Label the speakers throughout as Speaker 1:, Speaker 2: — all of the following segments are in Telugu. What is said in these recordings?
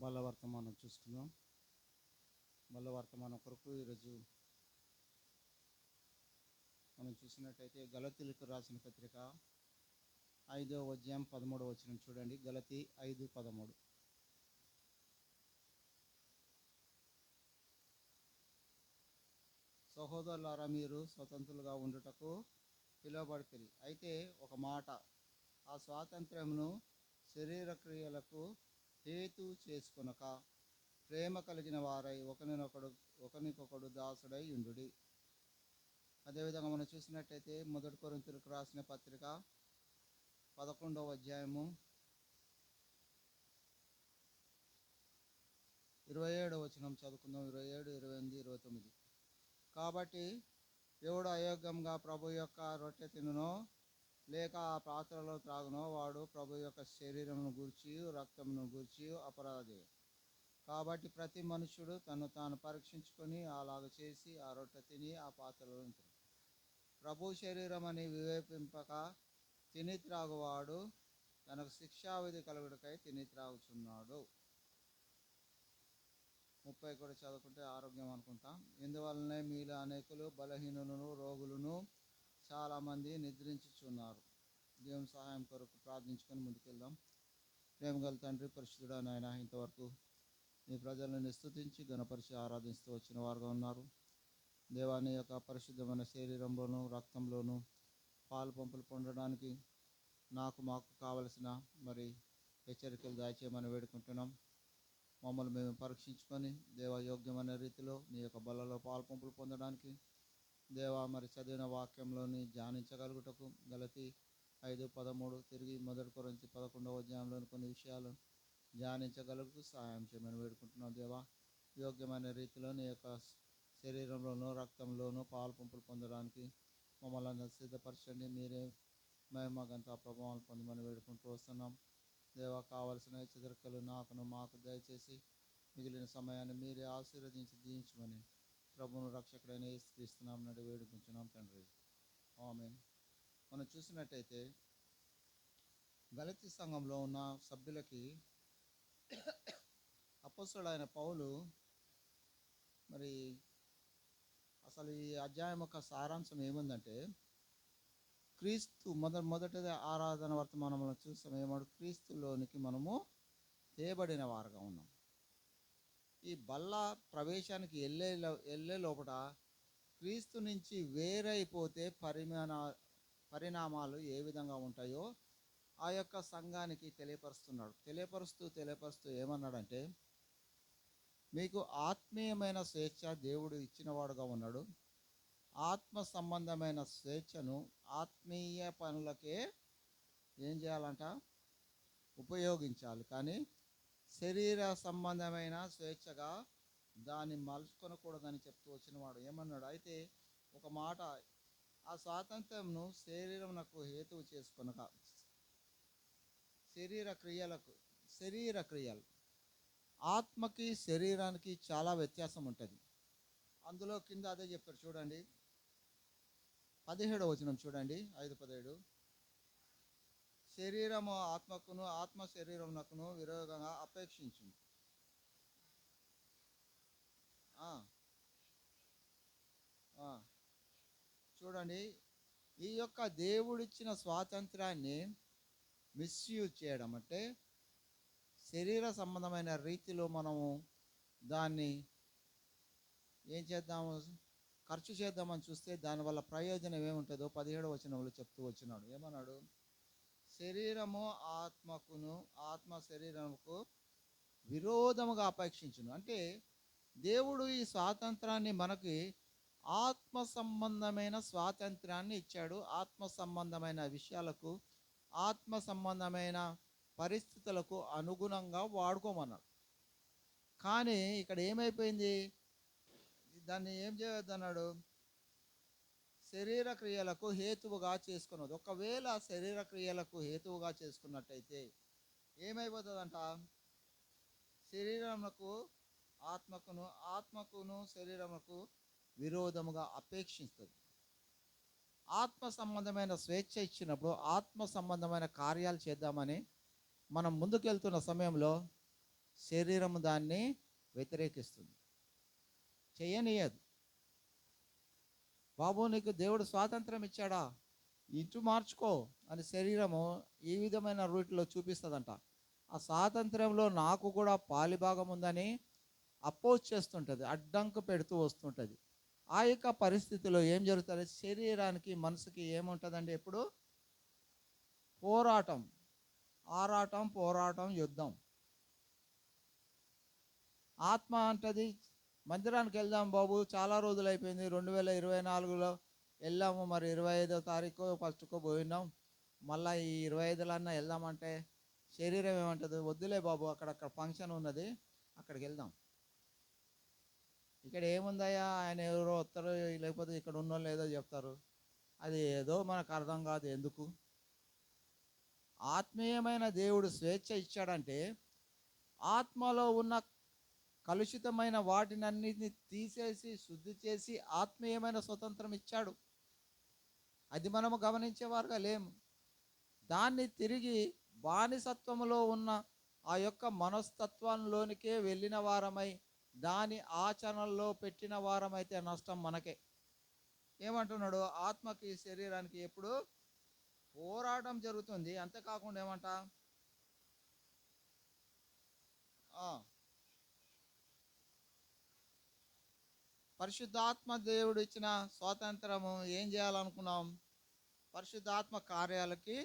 Speaker 1: బలవర్తమానం చూస్తున్నాం. బలవర్తమానం కొరకు ఈరోజు మనం చూసినట్టయితే గలతీలకు రాసిన పత్రిక 5వ అధ్యాయం 13వ వచనం చూడండి. గలతీ 5:13. సహోదరులారా, మీరు స్వతంత్రులుగా ఉండుటకు పిలువబడితిరి. అయితే ఒక మాట, ఆ స్వాతంత్ర్యమును శరీర క్రియలకు హేతు చేసుకొనక ప్రేమ కలిగిన వారై ఒకనికొకడు దాసుడై ఉండుడి. అదేవిధంగా మనం చూసినట్టయితే 1 కొరింథీయులకు రాసిన పత్రిక 11వ అధ్యాయము 27వ వచనం చదువుకుందాం. 27, 28, 29. కాబట్టి ఎవడు అయోగ్యంగా ప్రభు యొక్క రొట్టె తినునో లేక ఆ పాత్రలో త్రాగునో వాడు ప్రభు యొక్క శరీరమును గూర్చి రక్తమును గూర్చి అపరాధి. కాబట్టి ప్రతి మనుష్యుడు తను తాను పరీక్షించుకొని అలాగ చేసి ఆ రొట్టె తిని ఆ పాత్రలో తిను. ప్రభు శరీరం అని వివేపింపక తిని త్రాగువాడు తనకు శిక్షావిధి కలుగుటకై తిని త్రాగుచున్నాడు. 30 కూడా చదువుకుంటే ఆరోగ్యం అనుకుంటాం. ఇందువల్లనే మీలో అనేకులు బలహీనులను రోగులను చాలామంది నిద్రించుచున్నారు. దేవుని సహాయం కొరకు ప్రార్థించుకొని ముందుకెళ్దాం. ప్రేమగల తండ్రి, పరిశుద్ధుడా నాయన, ఇంతవరకు మీ ప్రజలను స్తుతించి గణపరిచి ఆరాధిస్తూ వచ్చిన వారుగా ఉన్నారు. దేవాని యొక్క పరిశుద్ధమైన శరీరంలోను రక్తంలోను పాలు పంపులు పొందడానికి మాకు కావలసిన హెచ్చరికలు దయచేయమని వేడుకుంటున్నాం. మమ్మల్ని మేము పరీక్షించుకొని దేవయోగ్యమైన రీతిలో నీ యొక్క బలలో పాలు పంపులు పొందడానికి చదివిన వాక్యంలోని ధ్యానించగలుగుటకు గలతీ 5:13 తిరిగి 1 కొరింథీ 11వ అధ్యాయంలోని కొన్ని విషయాలు ధ్యానించగలుగుతూ సహాయం చేయమని వేడుకుంటున్నాం. యోగ్యమైన రీతిలో నీ యొక్క శరీరంలోనూ రక్తంలోనూ పాలు పంపులు పొందడానికి మమ్మల్ని సిద్ధపరచండి. మీరే మహిమగంత ప్రభావాలు పొందమని వేడుకుంటూ వస్తున్నాం. కావలసిన హెచ్చరికలు మాకు దయచేసి మిగిలిన సమయాన్ని మీరే ఆశీర్వదించి దీవించమని ప్రభువును రక్షకుడైన యేసుక్రీస్తున్నాం నడి వేడుకుంటున్నాం తండ్రి. ఆమేన్. మనం చూసినట్టయితే గలతీ సంఘంలో ఉన్న సభ్యులకి అపొస్తలుడైన పౌలు అసలు ఈ అధ్యాయం యొక్క సారాంశం ఏముందంటే, క్రీస్తు మొదటిది ఆరాధన వర్తమానంలో చూస్తాం. ఏమాడు క్రీస్తులోనికి మనము తేబడిన వారుగా ఉన్నాం. ఈ బల్ల ప్రవేశానికి వెళ్ళే లోపల క్రీస్తు నుంచి వేరైపోతే పరిణామాలు ఏ విధంగా ఉంటాయో ఆ యొక్క సంఘానికి తెలియపరుస్తున్నాడు. తెలియపరుస్తూ ఏమన్నాడంటే, మీకు ఆత్మీయమైన స్వేచ్ఛ దేవుడు ఇచ్చినవాడుగా ఉన్నాడు. ఆత్మ సంబంధమైన స్వేచ్ఛను ఆత్మీయ పనులకే ఏం చేయాలంట? ఉపయోగించాలి. కానీ శరీర సంబంధమైన స్వేచ్ఛగా దాన్ని మలుచుకొనకూడదని చెప్తూ వచ్చినవాడు ఏమన్నాడు? అయితే ఒక మాట, ఆ స్వాతంత్ర్యంను శరీరమునకు హేతువు చేసుకొనక శరీర క్రియలు ఆత్మకి శరీరానికి చాలా వ్యత్యాసం ఉంటుంది. అందులో కింద అదే చెప్తాడు చూడండి, 17వ వచనం చూడండి. 5:17. శరీరము ఆత్మకును ఆత్మ శరీరమునకును విరోధంగా అపేక్షించింది. చూడండి, ఈ యొక్క దేవుడిచ్చిన స్వాతంత్రాన్ని మిస్యూజ్ చేయడం అంటే శరీర సంబంధమైన రీతిలో మనము దాన్ని ఏం చేద్దాము, ఖర్చు చేద్దామని చూస్తే దానివల్ల ప్రయోజనం ఏముంటుందో 17వ వచనంలో చెప్తూ వచ్చినాడు. ఏమన్నాడు? శరీరము ఆత్మకును ఆత్మ శరీరముకు విరోధముగా అపేక్షించును. అంటే దేవుడు ఈ స్వాతంత్రాన్ని మనకి ఆత్మ సంబంధమైన స్వాతంత్రాన్ని ఇచ్చాడు. ఆత్మ సంబంధమైన విషయాలకు ఆత్మ సంబంధమైన పరిస్థితులకు అనుగుణంగా వాడుకోమన్నాడు. కానీ ఇక్కడ ఏమైపోయింది? దాన్ని ఏం చేయొద్దన్నాడు? శరీర క్రియలకు హేతువుగా చేసుకున్నది. ఒకవేళ శరీర క్రియలకు హేతువుగా చేసుకున్నట్టయితే ఏమైపోతుందంట? శరీరమునకు ఆత్మకును ఆత్మకును శరీరమునకు విరోధముగా అపేక్షిస్తుంది. ఆత్మ సంబంధమైన స్వేచ్ఛ ఇచ్చినప్పుడు ఆత్మ సంబంధమైన కార్యాలు చేద్దామని మనం ముందుకెళ్తున్న సమయంలో శరీరము దాన్ని వ్యతిరేకిస్తుంది, చేయనీయదు. బాబు నీకు దేవుడు స్వాతంత్రం ఇచ్చాడా, ఇటు మార్చుకో అని శరీరము ఈ విధమైన రూట్లో చూపిస్తుందంట. ఆ స్వాతంత్రంలో నాకు కూడా పాలిభాగం ఉందని అపోజ్ చేస్తుంటుంది, అడ్డంకు పెడుతూ వస్తుంటుంది. ఆ యొక్క పరిస్థితిలో ఏం జరుగుతుంది, శరీరానికి మనసుకి ఏముంటుందండి, ఎప్పుడు పోరాటం, ఆరాటం, పోరాటం, యుద్ధం. ఆత్మ అంటది మందిరానికి వెళ్దాం బాబు, చాలా రోజులు అయిపోయింది, 2024లో వెళ్ళాము, మరి 25వ తారీఖు ఫస్ట్కో పోయినాం, మళ్ళీ ఈ 25లన్నా వెళ్దామంటే శరీరం ఏమంటుంది, వద్దులే బాబు అక్కడక్కడ ఫంక్షన్ ఉన్నది అక్కడికి వెళ్దాం. ఇక్కడ ఏముందయ్యా, ఆయన ఎవరో వస్తారు, లేకపోతే ఇక్కడ ఉన్నోళ్ళు ఏదో చెప్తారు, అది ఏదో మనకు అర్థం కాదు ఎందుకు. ఆత్మీయమైన దేవుడు స్వేచ్ఛ ఇచ్చాడంటే ఆత్మలో ఉన్న కలుషితమైన వాటినన్నిటిని తీసేసి శుద్ధి చేసి ఆత్మీయమైన స్వతంత్రం ఇచ్చాడు. అది మనము గమనించేవారుగా లేము. దాన్ని తిరిగి బానిసత్వంలో ఉన్న ఆ యొక్క మనస్తత్వంలోనికే వెళ్ళిన వారమై దాని ఆచరణలో పెట్టిన వారమైతే నష్టం మనకే. ఏమంటున్నాడు, ఆత్మకి శరీరానికి ఎప్పుడు పోరాటం జరుగుతుంది. అంతేకాకుండా ఏమంట, పరిశుద్ధాత్మ దేవుడు ఇచ్చిన స్వాతంత్రము ఏం చేయాలనుకున్నాం, పరిశుద్ధాత్మ కార్యాలకి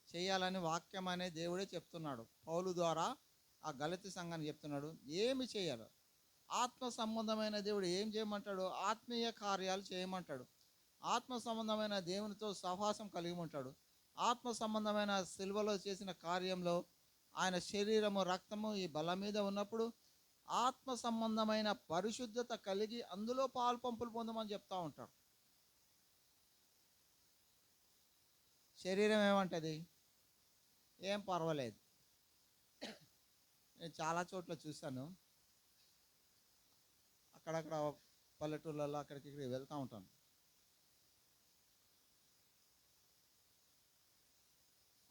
Speaker 1: చేయాలని వాక్యం అనే దేవుడే చెప్తున్నాడు. పౌలు ద్వారా ఆ గలతీ సంఘాన్ని చెప్తున్నాడు ఏమి చేయాలి. ఆత్మ సంబంధమైన దేవుడు ఏం చేయమంటాడు, ఆత్మీయ కార్యాలు చేయమంటాడు. ఆత్మ సంబంధమైన దేవునితో సహవాసం కలిగి ఉంటాడు. ఆత్మ సంబంధమైన సిలువలో చేసిన కార్యంలో ఆయన శరీరము రక్తము ఈ బల మీద ఉన్నప్పుడు ఆత్మ సంబంధమైన పరిశుద్ధత కలిగి అందులో పాలు పంపులు పొందమని చెప్తా ఉంటాడు. శరీరం ఏమంటది, ఏం పర్వాలేదు. నేను చాలా చోట్ల చూశాను, అక్కడక్కడ పల్లెటూళ్ళలో అక్కడికి ఇక్కడికి వెళ్తూ ఉంటాను.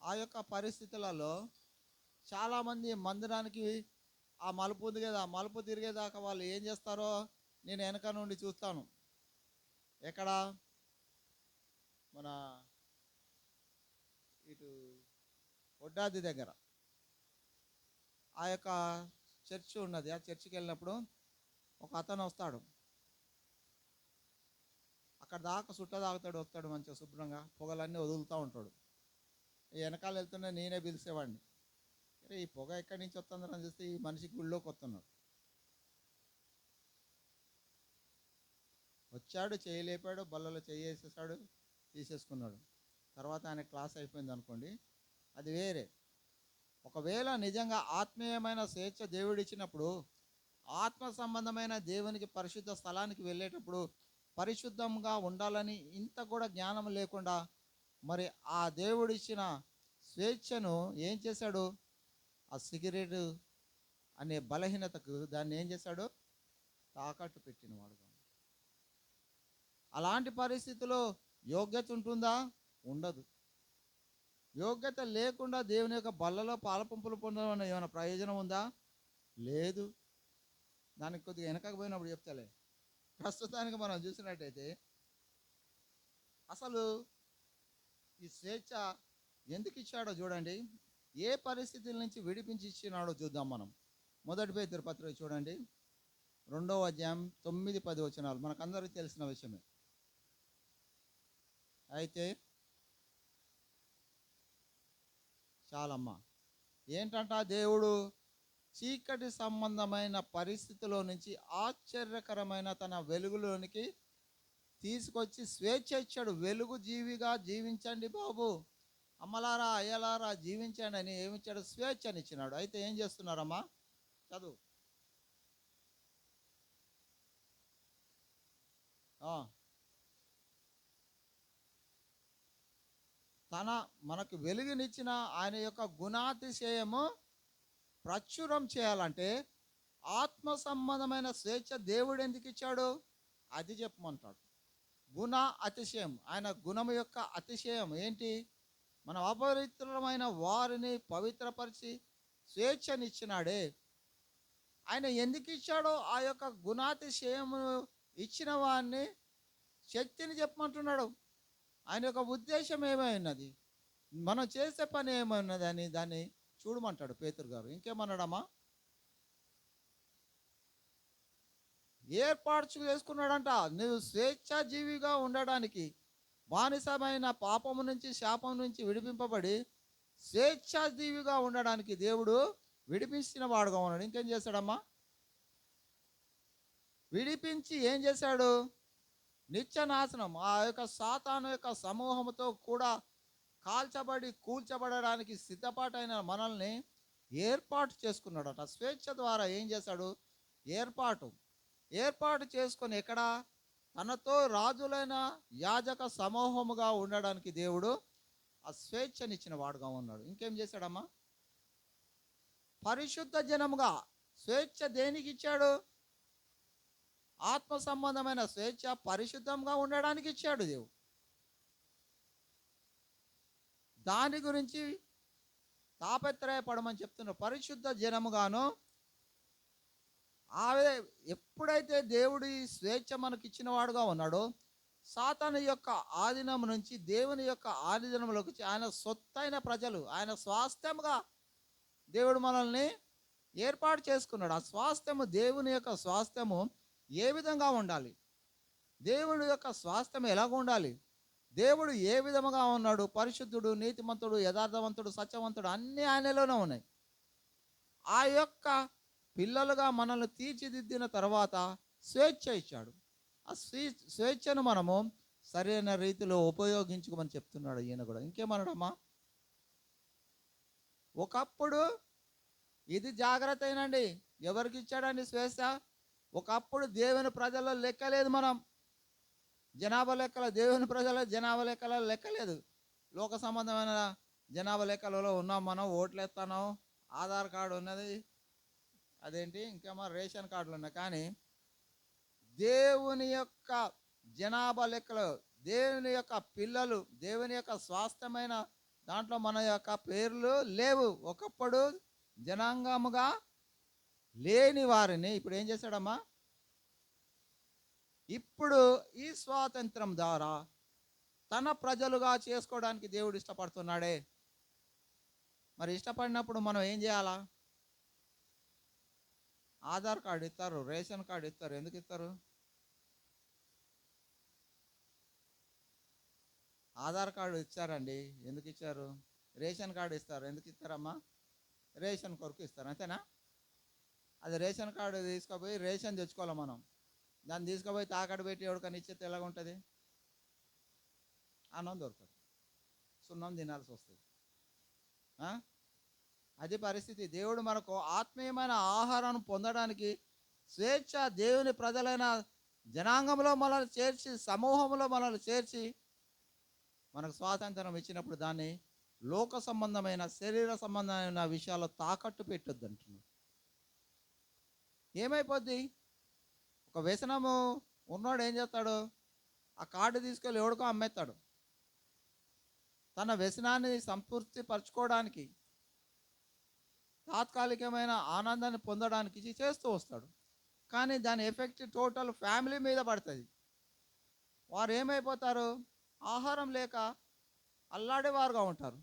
Speaker 1: ఆ యొక్క పరిస్థితులలో చాలామంది మందిరానికి ఆ మలుపు ఉంది కదా, మలుపు తిరిగేదాకా వాళ్ళు ఏం చేస్తారో నేను వెనక నుండి చూస్తాను. ఎక్కడ, మన ఇటు ఒడ్డాది దగ్గర ఆ యొక్క చర్చి ఉన్నది. ఆ చర్చికి వెళ్ళినప్పుడు ఒక అతను వస్తాడు, అక్కడ దాకా సుట్ట తాగుతాడు, వస్తాడు మంచిగా శుభ్రంగా, పొగలన్నీ వదులుతూ ఉంటాడు. వెనకాల వెళ్తున్నా నేనే పిలిచేవాడిని, అరే ఈ పొగ ఎక్కడి నుంచి వస్తుందని చూస్తే ఈ మనిషి గుళ్ళోకి వస్తున్నాడు. వచ్చాడు, చేయలేపాడు, బల్లలో చేసేసాడు, తీసేసుకున్నాడు. తర్వాత ఆయన క్లాస్ అయిపోయింది అనుకోండి, అది వేరే. ఒకవేళ నిజంగా ఆత్మీయమైన స్వేచ్ఛ దేవుడు ఇచ్చినప్పుడు, ఆత్మ సంబంధమైన దేవునికి పరిశుద్ధ స్థలానికి వెళ్ళేటప్పుడు పరిశుద్ధంగా ఉండాలని ఇంత కూడా జ్ఞానం లేకుండా మరి ఆ దేవుడిచ్చిన స్వేచ్ఛను ఏం చేశాడు, ఆ సిగరెట్ అనే బలహీనతకు దాన్ని ఏం చేశాడు, తాకట్టు పెట్టినవాడు. అలాంటి పరిస్థితిలో యోగ్యత ఉంటుందా, ఉండదు. యోగ్యత లేకుండా దేవుని యొక్క బల్లలో పాలపంపులు పొందడం ఏమైనా ప్రయోజనం ఉందా, లేదు. దానికి కొద్దిగా వెనకపోయినప్పుడు చెప్తాలే. ప్రస్తుతానికి మనం చూసినట్టయితే అసలు ఈ స్వేచ్ఛ ఎందుకు ఇచ్చాడో చూడండి, ఏ పరిస్థితుల నుంచి విడిపించి ఇచ్చినాడో చూద్దాం మనం. మొదటి పేతురు పత్రిక చూడండి, 2వ అధ్యాయం 9-10 వచనాలు, మనకందరికీ తెలిసిన విషయమే. అయితే చాలమ్మా, ఏంటంట, దేవుడు చీకటి సంబంధమైన పరిస్థితిలో నుంచి ఆశ్చర్యకరమైన తన వెలుగులోనికి తీసుకొచ్చి స్వేచ్ఛ ఇచ్చాడు. వెలుగు జీవిగా జీవించండి బాబు, అమ్మలారా అయ్యలారా జీవించండి అని ఏమిచ్చాడు, స్వేచ్ఛనిచ్చినాడు. అయితే ఏం చేస్తున్నారమ్మా, చదువు. మనకు వెలుగునిచ్చిన ఆయన యొక్క గుణాతిశయము ప్రచురం చేయాలంటే ఆత్మ సంబంధమైన స్వేచ్ఛ దేవుడు ఎందుకు ఇచ్చాడు, అది చెప్పమంటాడు. గుణ అతిశయం, ఆయన గుణము యొక్క అతిశయం ఏంటి, మన అపవిత్రమైన వారిని పవిత్రపరిచి స్వేచ్ఛనిచ్చినాడే. ఆయన ఎందుకు ఇచ్చాడో ఆ యొక్క గుణాతిశయము ఇచ్చిన వాడిని శక్తిని చెప్పమంటున్నాడు. ఆయన యొక్క ఉద్దేశం ఏమైనది, మనం చేసే పని ఏమైనది అని దాన్ని చూడమంటాడు పేతురు గారు. ఇంకేమన్నాడమ్మా? ఏర్పాటు చేసుకున్నాడంట. నువ్వు స్వేచ్ఛాజీవిగా ఉండడానికి, బానిసమైన పాపము నుంచి శాపం నుంచి విడిపింపబడి స్వేచ్ఛాజీవిగా ఉండడానికి దేవుడు విడిపించిన వాడుగా ఉన్నాడు. ఇంకేం చేశాడమ్మా? విడిపించి ఏం చేశాడు? నిత్య నాశనం, ఆ యొక్క సాతాను యొక్క సమూహంతో కూడా కాల్చబడి కూల్చబడడానికి సిద్ధపాటైన మనల్ని ఏర్పాటు చేసుకున్నాడట. స్వేచ్ఛ ద్వారా ఏం చేశాడు? ఏర్పాటు చేసుకొని ఎక్కడ? తనతో రాజులైన యాజక సమూహముగా ఉండడానికి దేవుడు ఆ స్వేచ్ఛనిచ్చిన వాడుగా ఉన్నాడు. ఇంకేం చేశాడమ్మా? పరిశుద్ధ జనముగా. స్వేచ్ఛ దేనికి ఇచ్చాడు? ఆత్మ సంబంధమైన స్వేచ్ఛ, పరిశుద్ధంగా ఉండడానికి ఇచ్చాడు దేవుడు. దాని గురించి తాపత్రయపడమని చెప్తున్న పరిశుద్ధ జనముగాను. ఎప్పుడైతే దేవుడి స్వేచ్ఛ మనకి ఇచ్చిన వాడుగా ఉన్నాడో, సాతాను యొక్క ఆధీనం నుంచి దేవుని యొక్క ఆధీనంలోకి వచ్చి ఆయన సొత్తైన ప్రజలు, ఆయన స్వాస్థ్యముగా దేవుడు మనల్ని ఏర్పాటు చేసుకున్నాడు. ఆ స్వాస్థ్యము, దేవుని యొక్క స్వాస్థ్యము ఏ విధంగా ఉండాలి, దేవుడి యొక్క స్వాస్థ్యం ఎలాగ ఉండాలి, దేవుడు ఏ విధముగా ఉన్నాడు, పరిశుద్ధుడు, నీతిమంతుడు, యథార్థవంతుడు, సత్యవంతుడు, అన్నీ ఆయనలోనే ఉన్నాయి. ఆ యొక్క పిల్లలుగా మనల్ని తీర్చిదిద్దిన తర్వాత స్వేచ్ఛ ఇచ్చాడు. ఆ స్వేచ్ఛను మనము సరైన రీతిలో ఉపయోగించుకోమని చెప్తున్నాడు ఈయన కూడా. ఇంకేమన్నాడమ్మా? ఒకప్పుడు ఇది జాగ్రత్త అయినండి, ఎవరికి ఇచ్చాడండి స్వేచ్ఛ? ఒకప్పుడు దేవుని ప్రజల్లో లెక్కలేదు, మనం జనాభా లెక్కల, దేవుని ప్రజల జనాభా లెక్కల లెక్కలేదు. లోక సంబంధమైన జనాభా లెక్కలలో ఉన్నాం మనం. ఓట్లు ఎత్తాను, ఆధార్ కార్డు ఉన్నది, అదేంటి ఇంకేమో రేషన్ కార్డులు ఉన్నాయి. కానీ దేవుని యొక్క జనాభా లెక్కలు, దేవుని యొక్క పిల్లలు, దేవుని యొక్క స్వాస్థ్యమైన దాంట్లో మన యొక్క పేర్లు లేవు. ఒకప్పుడు జనాంగముగా లేని వారిని ఇప్పుడు ఏం చేశాడమ్మా? ఇప్పుడు ఈ స్వాతంత్రం ద్వారా తన ప్రజలుగా చేసుకోవడానికి దేవుడు ఇష్టపడుతున్నాడే. మరి ఇష్టపడినప్పుడు మనం ఏం చేయాలా? ఆధార్ కార్డు ఇస్తారు, రేషన్ కార్డు ఇస్తారు. ఎందుకు ఇస్తారు? ఆధార్ కార్డు ఇచ్చారండి, ఎందుకు ఇచ్చారు? రేషన్ కార్డు ఇస్తారు, ఎందుకు ఇస్తారమ్మా? రేషన్ కొరకు ఇస్తారు, అంతేనా? అది రేషన్ కార్డు తీసుకుపోయి రేషన్ తెచ్చుకోవాలి మనం. దాన్ని తీసుకుపోయి తాకట్టు పెట్టి ఎవరికైనా ఇచ్చేస్తే ఎలాగ ఉంటుంది? అన్నం దొరకదు, సున్నం తినాల్సి వస్తుంది. అది పరిస్థితి. దేవుడు మనకు ఆత్మీయమైన ఆహారాన్ని పొందడానికి స్వేచ్ఛ, దేవుని ప్రజలైన జనాంగంలో మనల్ని చేర్చి, సమూహంలో మనల్ని చేర్చి మనకు స్వాతంత్రం ఇచ్చినప్పుడు దాన్ని లోక సంబంధమైన, శరీర సంబంధమైన విషయాల్లో తాకట్టు పెట్టొద్దు అంటున్నాడు. ఏమైపోద్ది? ఒక వ్యసనము ఉన్నాడు ఏం చేస్తాడు? ఆ కార్డు తీసుకెళ్ళి ఎవడికో అమ్మేస్తాడు. తన వ్యసనాన్ని సంతృప్తి పరచుకోవడానికి, తాత్కాలికమైన ఆనందాన్ని పొందడానికి చేస్తూ వస్తాడు. కానీ దాని ఎఫెక్ట్ టోటల్ ఫ్యామిలీ మీద పడుతుంది. వారు ఏమైపోతారు? ఆహారం లేక అల్లాడేవారుగా ఉంటారు.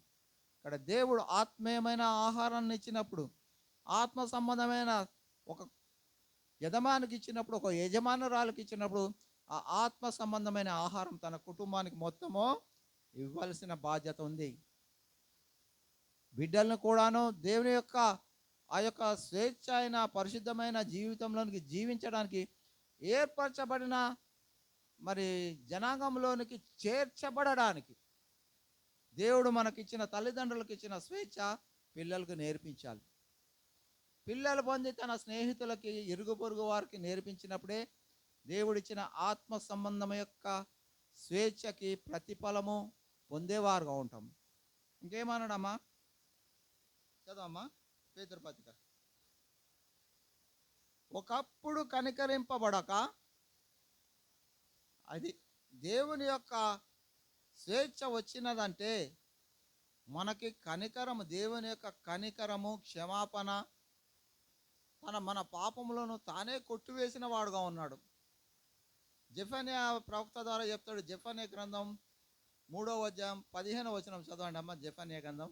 Speaker 1: ఇక్కడ దేవుడు ఆత్మీయమైన ఆహారాన్ని ఇచ్చినప్పుడు, ఆత్మ సంబంధమైన ఒక యజమానికి ఇచ్చినప్పుడు, ఒక యజమానురాలకు ఇచ్చినప్పుడు, ఆ ఆత్మ సంబంధమైన ఆహారం తన కుటుంబానికి మొత్తము ఇవ్వాల్సిన బాధ్యత ఉంది. బిడ్డలను కూడాను దేవుని యొక్క ఆ యొక్క స్వేచ్ఛ అయిన పరిశుద్ధమైన జీవితంలోనికి జీవించడానికి ఏర్పరచబడిన మరి జనాంగంలోనికి చేర్చబడడానికి దేవుడు మనకిచ్చిన, తల్లిదండ్రులకు ఇచ్చిన స్వేచ్ఛ పిల్లలకు నేర్పించాలి. పిల్లలు పొంది తన స్నేహితులకి, ఇరుగు పొరుగు వారికి నేర్పించినప్పుడే దేవుడిచ్చిన ఆత్మ సంబంధం యొక్క స్వేచ్ఛకి ప్రతిఫలము పొందేవారుగా ఉంటాం. ఇంకేమన్నాడమ్మా? చదవమ్మా పేతురు పత్రిక. ఒకప్పుడు కనికరింపబడక, అది దేవుని యొక్క స్వేచ్ఛ వచ్చినదంటే మనకి కనికరము, దేవుని యొక్క కనికరము, క్షమాపణ, మన పాపములను తానే కొట్టివేసిన వాడుగా ఉన్నాడు. జెఫన్యా ప్రవక్త ద్వారా చెప్తాడు. జెఫన్యా గ్రంథం 3వ అధ్యాయం 15వ వచనం చదవండి అమ్మ. జెఫన్యా గ్రంథం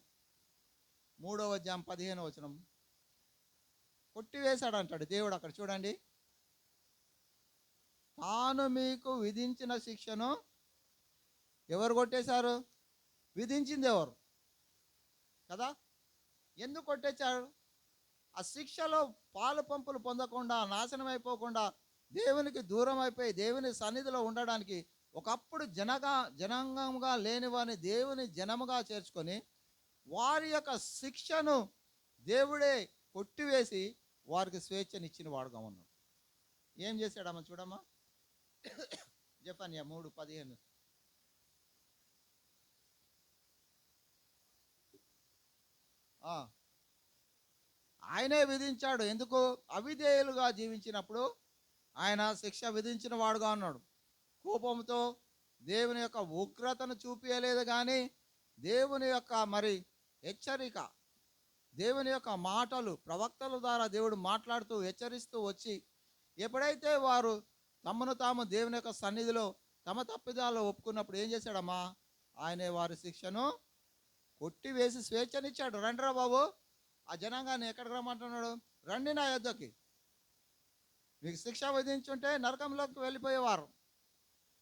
Speaker 1: 3వ అధ్యాయం 15వ వచనం. కొట్టివేశాడు అంటాడు దేవుడు అక్కడ. చూడండి, తాను మీకు విధించిన శిక్షను ఎవరు కొట్టేశారు? విధించింది ఎవరు కదా? ఎందుకు కొట్టేశాడు? ఆ శిక్షలో పాలు పంపులు పొందకుండా, నాశనం అయిపోకుండా, దేవునికి దూరం అయిపోయి దేవుని సన్నిధిలో ఉండడానికి ఒకప్పుడు జనాంగంగా లేని వారిని దేవుని జనముగా చేర్చుకొని వారి యొక్క శిక్షను దేవుడే కొట్టివేసి వారికి స్వేచ్ఛనిచ్చిన వాడుగా ఉన్నాడు. ఏం చేశాడమ్మా చూడమ్మా. జెఫన్యా 3:15. ఆయనే విధించాడు. ఎందుకు? అవిధేయులుగా జీవించినప్పుడు ఆయన శిక్ష విధించిన వాడుగా ఉన్నాడు. కోపంతో దేవుని యొక్క ఉగ్రతను చూపించలేదు, కానీ దేవుని యొక్క హెచ్చరిక, దేవుని యొక్క మాటలు ప్రవక్తల ద్వారా దేవుడు మాట్లాడుతూ హెచ్చరిస్తూ వచ్చి, ఎప్పుడైతే వారు తమను తాము దేవుని యొక్క సన్నిధిలో తమ తప్పిదాలు ఒప్పుకున్నప్పుడు ఏం చేశాడమ్మా? ఆయనే వారి శిక్షను కొట్టివేసి స్వేచ్ఛనిచ్చాడు. రండిరా బాబు, ఆ జనాంగాన్ని ఎక్కడికి రమ్మంటున్నాడు? రండి నా యొద్దకి. మీకు శిక్ష విధించుంటే నరకంలోకి వెళ్ళిపోయేవారు.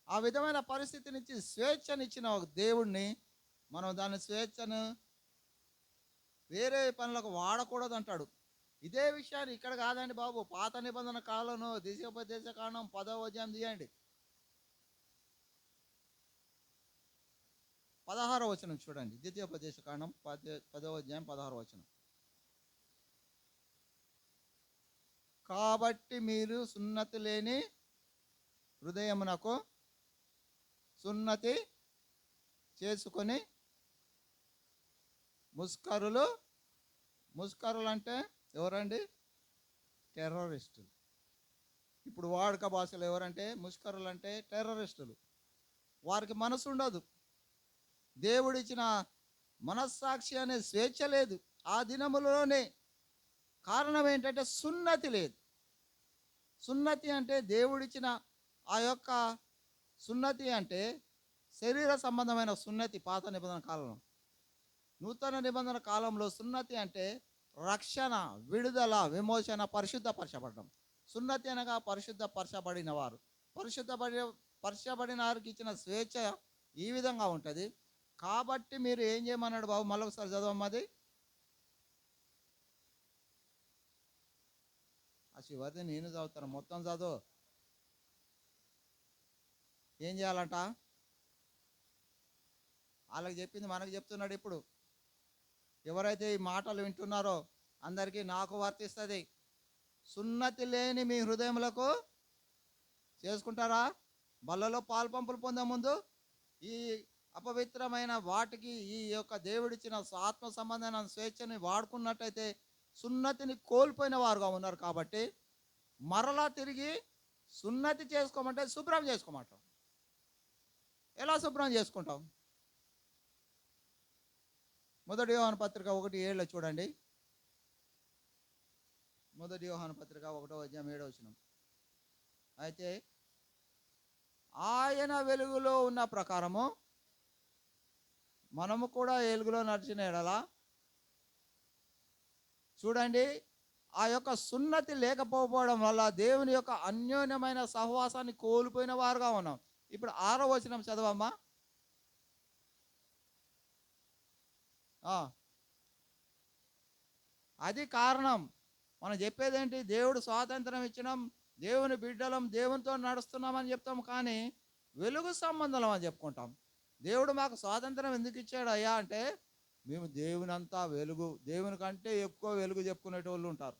Speaker 1: ఆ విధమైన పరిస్థితి నుంచి స్వేచ్ఛనిచ్చిన ఒక దేవుణ్ణి మనం దాని స్వేచ్ఛను వేరే పనులకు వాడకూడదు అంటాడు. ఇదే విషయాన్ని ఇక్కడ కాదండి బాబు, పాత నిబంధన కాలంలో ద్వితీయోపదేశ కాండం 10వ అధ్యాయం తీయండి. 16వ వచనం చూడండి. ద్వితీయోపదేశ కాండం 10వ అధ్యాయం 16వ వచనం. కాబట్టి మీరు సున్నతి లేని హృదయమునకు సున్నతి చేసుకొని ముస్కరులు అంటే ఎవరండి? టెర్రరిస్టులు. ఇప్పుడు వాడుక భాషలో ఎవరంటే ముస్కరులు అంటే టెర్రరిస్టులు. వారికి మనసు ఉండదు. దేవుడిచ్చిన మనస్సాక్షి అనే స్వేచ్ఛ లేదు ఆ దినములోనే. కారణం ఏంటంటే సున్నతి లేదు. సున్నతి అంటే దేవుడిచ్చిన ఆ యొక్క సున్నతి అంటే శరీర సంబంధమైన సున్నతి పాత నిబంధన కాలంలో. నూతన నిబంధన కాలంలో సున్నతి అంటే రక్షణ, విడుదల, విమోచన, పరిశుద్ధపరచబడడం. సున్నతి అనగా పరిశుద్ధపరచబడిన వారు. పరిశుద్ధపరచబడిన వారికి ఇచ్చిన స్వేచ్ఛ ఈ విధంగా ఉంటుంది. కాబట్టి మీరు ఏం చేయమన్నాడు బాబు? మళ్ళొకసారి చదవమ్మది. ఆ చివరిది నేను చదువుతాను, మొత్తం చదువు. ఏం చేయాలంట? వాళ్ళకి చెప్పింది మనకు చెప్తున్నాడు. ఇప్పుడు ఎవరైతే ఈ మాటలు వింటున్నారో అందరికీ నాకు వర్తిస్తుంది. సున్నతి లేని మీ హృదయములకు చేసుకుంటారా? బల్లలో పాలు పంపులు పొందే ముందు ఈ అపవిత్రమైన వాటికి ఈ యొక్క దేవుడిచ్చిన ఆత్మ సంబంధమైన స్వేచ్ఛని వాడుకున్నట్టయితే సున్నతిని కోల్పోయిన వారుగా ఉన్నారు. కాబట్టి మరలా తిరిగి సున్నతి చేసుకోమంటే శుభ్రం చేసుకోమంటాం. ఎలా శుభ్రం చేసుకుంటాం? 1 యోహాను పత్రిక 1:7 చూడండి. 1 యోహాను పత్రిక 1వ అధ్యాయం 7వ వచనం. అయితే ఆయన వెలుగులో ఉన్న ప్రకారము మనము కూడా వెలుగులో నడిచిన ఎడలా, చూడండి, ఆ యొక్క సున్నతి లేకపోవడం వల్ల దేవుని యొక్క అన్యోన్యమైన సహవాసాన్ని కోల్పోయిన వారుగా ఉన్నాం. ఇప్పుడు 6వ వచనం చదవమ్మా. అది కారణం. మనం చెప్పేదేంటి? దేవుడు స్వాతంత్రం ఇచ్చినాం, దేవుని బిడ్డలం, దేవునితో నడుస్తున్నామని చెప్తాం, కానీ వెలుగు సంబంధం అని చెప్పుకుంటాం. దేవుడు మాకు స్వాతంత్రం ఎందుకు ఇచ్చాడు అయ్యా అంటే, మేము దేవునంతా వెలుగు, దేవుని కంటే ఎక్కువ వెలుగు చెప్పుకునేటోళ్ళు ఉంటారు.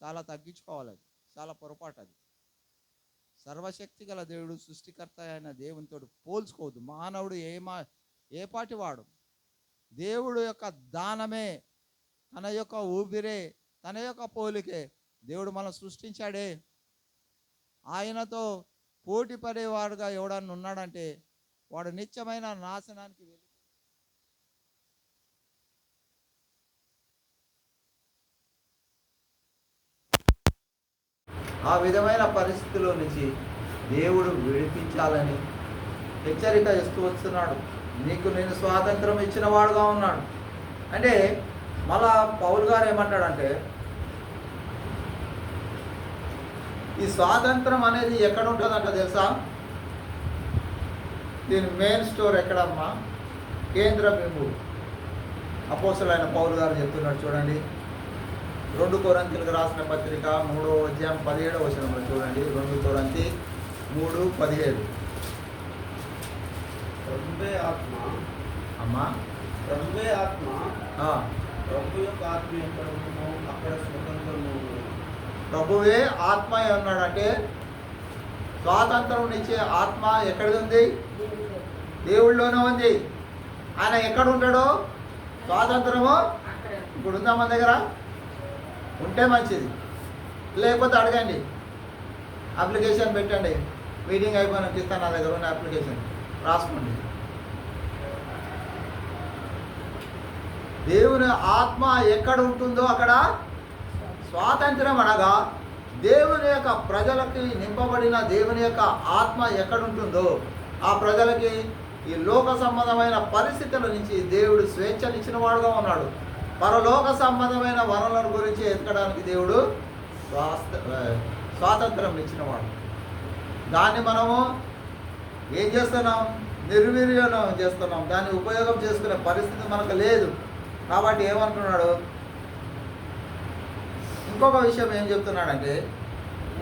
Speaker 1: చాలా తగ్గించుకోవాలి. అది చాలా పొరపాటు. అది సర్వశక్తి గల దేవుడు, సృష్టికర్త అయిన దేవునితో పోల్చుకోవద్దు. మానవుడు ఏ పాటి వాడు. దేవుడు యొక్క దానమే, తన యొక్క ఊపిరే, తన యొక్క పోలికే దేవుడు మనం సృష్టించాడే. ఆయనతో పోటీ పడేవాడుగా ఎవడన్నా ఉన్నాడంటే వాడు నిత్యమైన నాశనానికి వెళ్ళి ఆ విధమైన పరిస్థితుల్లో నుంచి దేవుడు విడిపించాలని హెచ్చరిక ఇస్తూ వస్తున్నాడు. నీకు నేను స్వాతంత్రం ఇచ్చిన వాడుగా ఉన్నాడు అంటే, మళ్ళా పౌలు గారు ఏమంటాడంటే, ఈ స్వాతంత్రం అనేది ఎక్కడ ఉంటుందంట తెలుసా? దీని మెయిన్ స్టోర్ ఎక్కడమ్మా? కేంద్ర బిందువు అపోస్తలుడైన పౌలు గారు చెప్తున్నాడు చూడండి. 2 కొరింథీయులకు రాసిన పత్రిక 3వ అధ్యాయం 17వ వచనంలో చూడండి. 2 కొరింథీ 3:17.
Speaker 2: ప్రభువే ఆత్మ
Speaker 1: అమ్మా,
Speaker 2: ప్రభువే ఆత్మ, ప్రభు యొక్క ఆత్మ ఎక్కడ ఉంటుందో అక్కడ స్వతంత్రము.
Speaker 1: ప్రభువే ఆత్మ ఉన్నాడంటే స్వాతంత్రం ఇచ్చే ఆత్మ ఎక్కడిది ఉంది? దేవుళ్ళలోనే ఉంది. ఆయన ఎక్కడ ఉంటాడో స్వాతంత్రము ఇప్పుడు ఉందా మన దగ్గర? ఉంటే మంచిది, లేకపోతే అడగండి, అప్లికేషన్ పెట్టండి. మీటింగ్ అయిపోయినాక ఇస్తాను, నా దగ్గర ఉన్న అప్లికేషన్ రాసుకోండి. దేవుని ఆత్మ ఎక్కడ ఉంటుందో అక్కడ స్వాతంత్రం, అనగా దేవుని యొక్క ప్రజలకి నింపబడిన దేవుని యొక్క ఆత్మ ఎక్కడ ఉంటుందో ఆ ప్రజలకి ఈ లోక సంబంధమైన పరిస్థితుల నుంచి దేవుడు స్వేచ్ఛనిచ్చిన వాడుగా ఉన్నాడు. పరలోక సంబంధమైన వనరుల గురించి ఎత్తడానికి దేవుడు స్వాతంత్రం ఇచ్చినవాడు. దాన్ని మనము ఏం చేస్తున్నాం? నిర్వీర్యం చేస్తున్నాం. దాన్ని ఉపయోగం చేసుకునే పరిస్థితి మనకు లేదు. కాబట్టి ఏమంటున్నాడు? ఇంకొక విషయం ఏం చెప్తున్నాడంటే,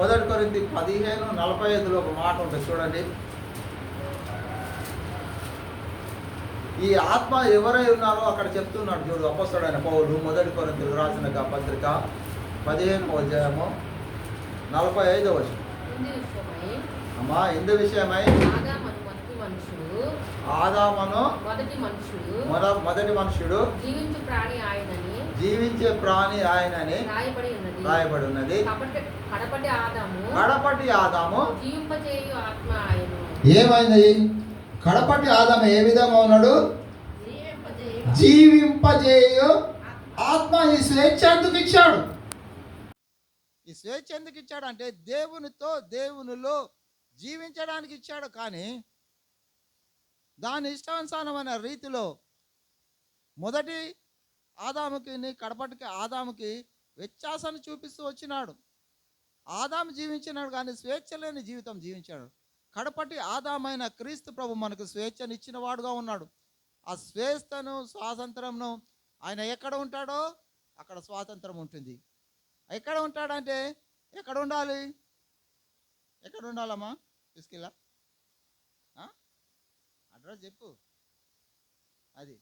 Speaker 1: 1 కొరింథీ 15:45లో ఒక మాట ఉంటుంది చూడండి. ఈ ఆత్మ ఎవరై ఉన్నారో అక్కడ చెప్తున్నాడు చూడు అపోస్తలుడైన పౌలు. 1 కొరింథీయులకు రాసిన పత్రిక 15వ అధ్యాయము 45వ వచనం. అమ్మా, ఎందు విషయమై? ఆదామును మొదటి మనుషుడు జీవించే ప్రాణి ఆయనని రాయబడి ఉన్నది. కడపటి ఆదాము ఏమైంది? కడపటి ఆదాము ఏ విధంగా ఉన్నాడు? జీవింపజేయు ఆత్మ. ఈ స్వేచ్ఛ ఎందుకు ఇచ్చాడు? ఈ స్వేచ్ఛ ఎందుకు ఇచ్చాడు అంటే దేవునితో దేవునిలో జీవించడానికి ఇచ్చాడు. కానీ దాని ఇష్టానుసారమైన రీతిలో మొదటి ఆదాముకి కడపటికి ఆదాముకి వ్యత్యాసాన్ని చూపిస్తూ వచ్చినాడు. ఆదాము జీవించినాడు కానీ స్వేచ్ఛ లేని జీవితం జీవించాడు. కడపటి ఆదామైన క్రీస్తు ప్రభు మనకు స్వేచ్ఛను ఇచ్చిన వాడుగా ఉన్నాడు. ఆ స్వేచ్ఛను స్వాతంత్రంను ఆయన ఎక్కడ ఉంటాడో అక్కడ స్వాతంత్రం ఉంటుంది. ఎక్కడ ఉంటాడంటే ఎక్కడ ఉండాలి? ఎక్కడ ఉండాలమ్మా? తీసుకెళ్ళా అడ్రస్ చెప్పు, అది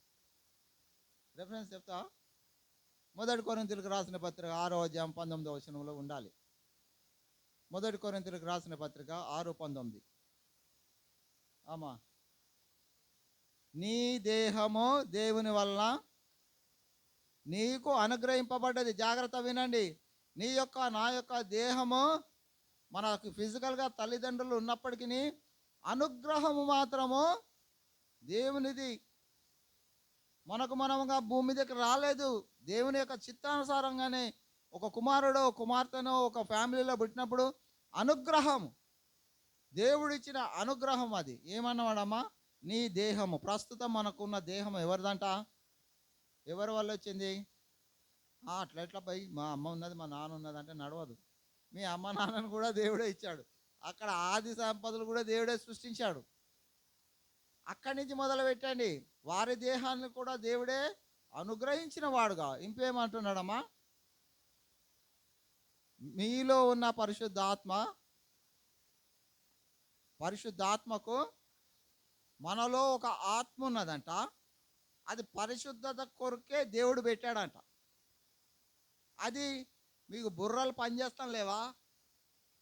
Speaker 1: రెఫరెన్స్ చెప్తా. 1 కొరింథీయులకు రాసిన పత్రిక 6వ అధ్యాయం 19వ వచనంలో ఉండాలి. 1 కొరింథీయులకు రాసిన పత్రిక 6:19. అమ్మా, నీ దేహము దేవుని వలన నీకు అనుగ్రహింపబడ్డది. జాగ్రత్త వినండి. నీ యొక్క నా యొక్క దేహము మనకు ఫిజికల్గా తల్లిదండ్రులు ఉన్నప్పటికీ అనుగ్రహము మాత్రము దేవునిది. మనకు మనముగా భూమి దగ్గర రాలేదు. దేవుని యొక్క చిత్తానుసారంగానే ఒక కుమారుడు కుమార్తెను ఒక ఫ్యామిలీలో పుట్టినప్పుడు అనుగ్రహం, దేవుడిచ్చిన అనుగ్రహం. అది ఏమన్నవాడమ్మా? నీ దేహము. ప్రస్తుతం మనకున్న దేహం ఎవరిదంట? ఎవరి వల్ల వచ్చింది? అట్లా ఎట్లా పోయి మా అమ్మ ఉన్నది మా నాన్న ఉన్నది అంటే నడవదు. మీ అమ్మ నాన్నను కూడా దేవుడే ఇచ్చాడు. అక్కడ ఆది సంపదలు కూడా దేవుడే సృష్టించాడు. అక్కడి నుంచి మొదలు పెట్టండి. వారి దేహాన్ని కూడా దేవుడే అనుగ్రహించిన వాడుగా. ఇంకేమంటున్నాడమ్మా? మీలో ఉన్న పరిశుద్ధాత్మకు మనలో ఒక ఆత్మ ఉన్నదంట. అది పరిశుద్ధత కొరకే దేవుడు పెట్టాడంట. అది మీకు బుర్రలు పనిచేస్తాం లేవా?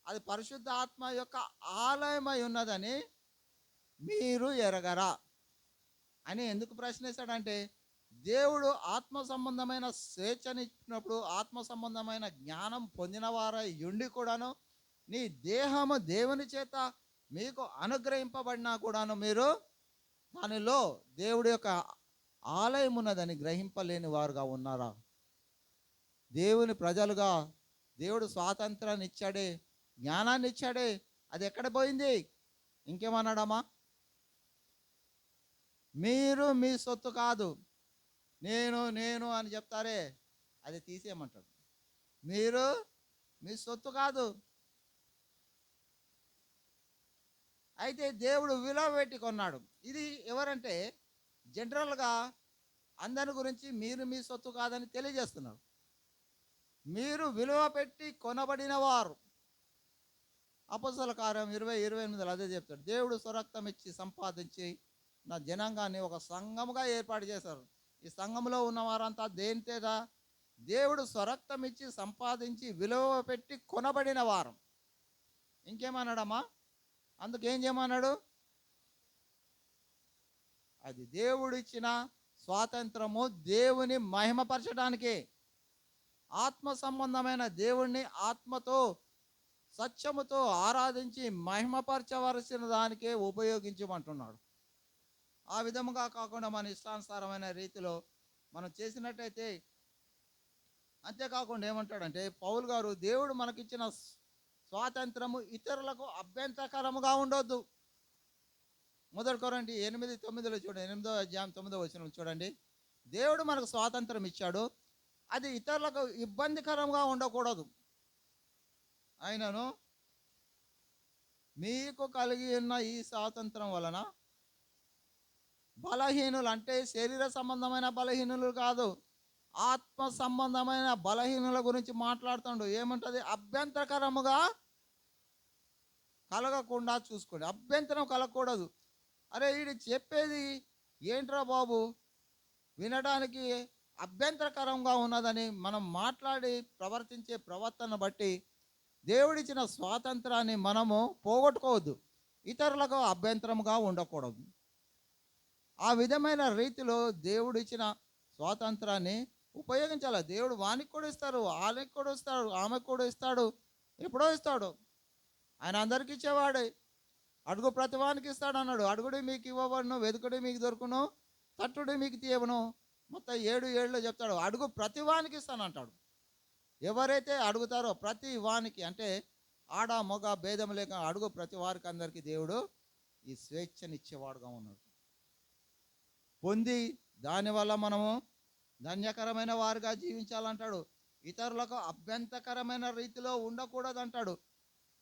Speaker 1: అది పరిశుద్ధ ఆత్మ యొక్క ఆలయమై ఉన్నదని మీరు ఎరగరా అని ఎందుకు ప్రశ్నిస్తాడంటే, దేవుడు ఆత్మ సంబంధమైన స్వేచ్ఛనిచ్చినప్పుడు ఆత్మ సంబంధమైన జ్ఞానం పొందిన వారై ఉండి కూడాను నీ దేహము దేవుని చేత మీకు అనుగ్రహింపబడినా కూడాను మీరు దానిలో దేవుడి యొక్క ఆలయం ఉన్నదని గ్రహింపలేని వారుగా ఉన్నారా? దేవుని ప్రజలుగా దేవుడు స్వాతంత్రాన్ని ఇచ్చాడే, జ్ఞానాన్ని ఇచ్చాడే, అది ఎక్కడ పోయింది? ఇంకేమన్నాడమ్మా? మీరు మీ సొత్తు కాదు, నేను నేను అని చెప్తారే, అది తీసేయమంటాడు. మీరు మీ సొత్తు కాదు. అయితే దేవుడు విలువ పెట్టి కొన్నాడు. ఇది ఎవరంటే జనరల్గా అందరి గురించి మీరు మీ సొత్తు కాదని తెలియజేస్తున్నారు. మీరు విలువ పెట్టి కొనబడిన వారు. అపొస్తలుల కార్యం 20:28 అదే చెప్తాడు. దేవుడు స్వరక్తం ఇచ్చి సంపాదించి నా జనాంగాన్ని ఒక సంఘముగా ఏర్పాటు చేశారు. ఈ సంఘంలో ఉన్న వారంతా దేనితేదా? దేవుడు స్వరక్తం ఇచ్చి సంపాదించి విలువ పెట్టి కొనబడిన వారు. ఇంకేమన్నాడమ్మా? అందుకేం చేయమన్నాడు? అది దేవుడిచ్చిన స్వాతంత్రము దేవుని మహిమపరచడానికే. ఆత్మ సంబంధమైన దేవుణ్ణి ఆత్మతో సత్యముతో ఆరాధించి మహిమపరచవలసిన దానికే ఉపయోగించమంటున్నాడు. ఆ విధముగా కాకుండా మన ఇష్టానుసారమైన రీతిలో మనం చేసినట్టయితే, అంతేకాకుండా ఏమంటాడంటే పౌలు గారు, దేవుడు మనకిచ్చిన స్వాతంత్రము ఇతరులకు అభ్యంతరకరముగా ఉండొద్దు. 1 కొరింథీ 8:9 చూడండి, 8వ అధ్యాయం 9వ వచనం చూడండి. దేవుడు మనకు స్వాతంత్రం ఇచ్చాడు, అది ఇతరులకు ఇబ్బందికరంగా ఉండకూడదు. అయినను మీకు కలిగి ఉన్న ఈ స్వాతంత్రం వలన బలహీనులు, అంటే శరీర సంబంధమైన బలహీనులు కాదు, ఆత్మ సంబంధమైన బలహీనుల గురించి మాట్లాడుతాడు. ఏమంటది? అభ్యంతరకరముగా కలగకుండా చూసుకోండి. అభ్యంతరం కలగకూడదు. అరే వీడు చెప్పేది ఏంట్రా బాబు, వినడానికి అభ్యంతరకరంగా ఉన్నదని మనం మాట్లాడి ప్రవర్తించే ప్రవర్తన బట్టి దేవుడిచ్చిన స్వాతంత్రాన్ని మనము పోగొట్టుకోవద్దు, ఇతరులకు అభ్యంతరముగా ఉండకూడదు. ఆ విధమైన రీతిలో దేవుడిచ్చిన స్వాతంత్రాన్ని ఉపయోగించాలి. దేవుడు వానికి కూడా ఇస్తారు, వాళ్ళకి కూడా ఇస్తాడు, ఆమెకు కూడా ఇస్తాడు, ఎప్పుడో ఇస్తాడు. ఆయన అందరికి ఇచ్చేవాడే. అడుగు ప్రతివానికి ఇస్తాడు అన్నాడు. అడుగుడి మీకు ఇవ్వబడును, వెతుకుడి మీకు దొరుకును, తట్టుడి మీకు తీయబడును. మొత్తం 7 చెప్తాడు. అడుగు ప్రతివానికి ఇస్తానంటాడు. ఎవరైతే అడుగుతారో ప్రతి వానికి, అంటే ఆడ మగ భేదం లేక అడుగు ప్రతి వారికి అందరికీ దేవుడు ఈ స్వేచ్ఛనిచ్చేవాడుగా ఉన్నాడు. పొంది దానివల్ల మనము ధన్యకరమైన వారుగా జీవించాలంటాడు. ఇతరులకు అభ్యంతరకరమైన రీతిలో ఉండకూడదు అంటాడు.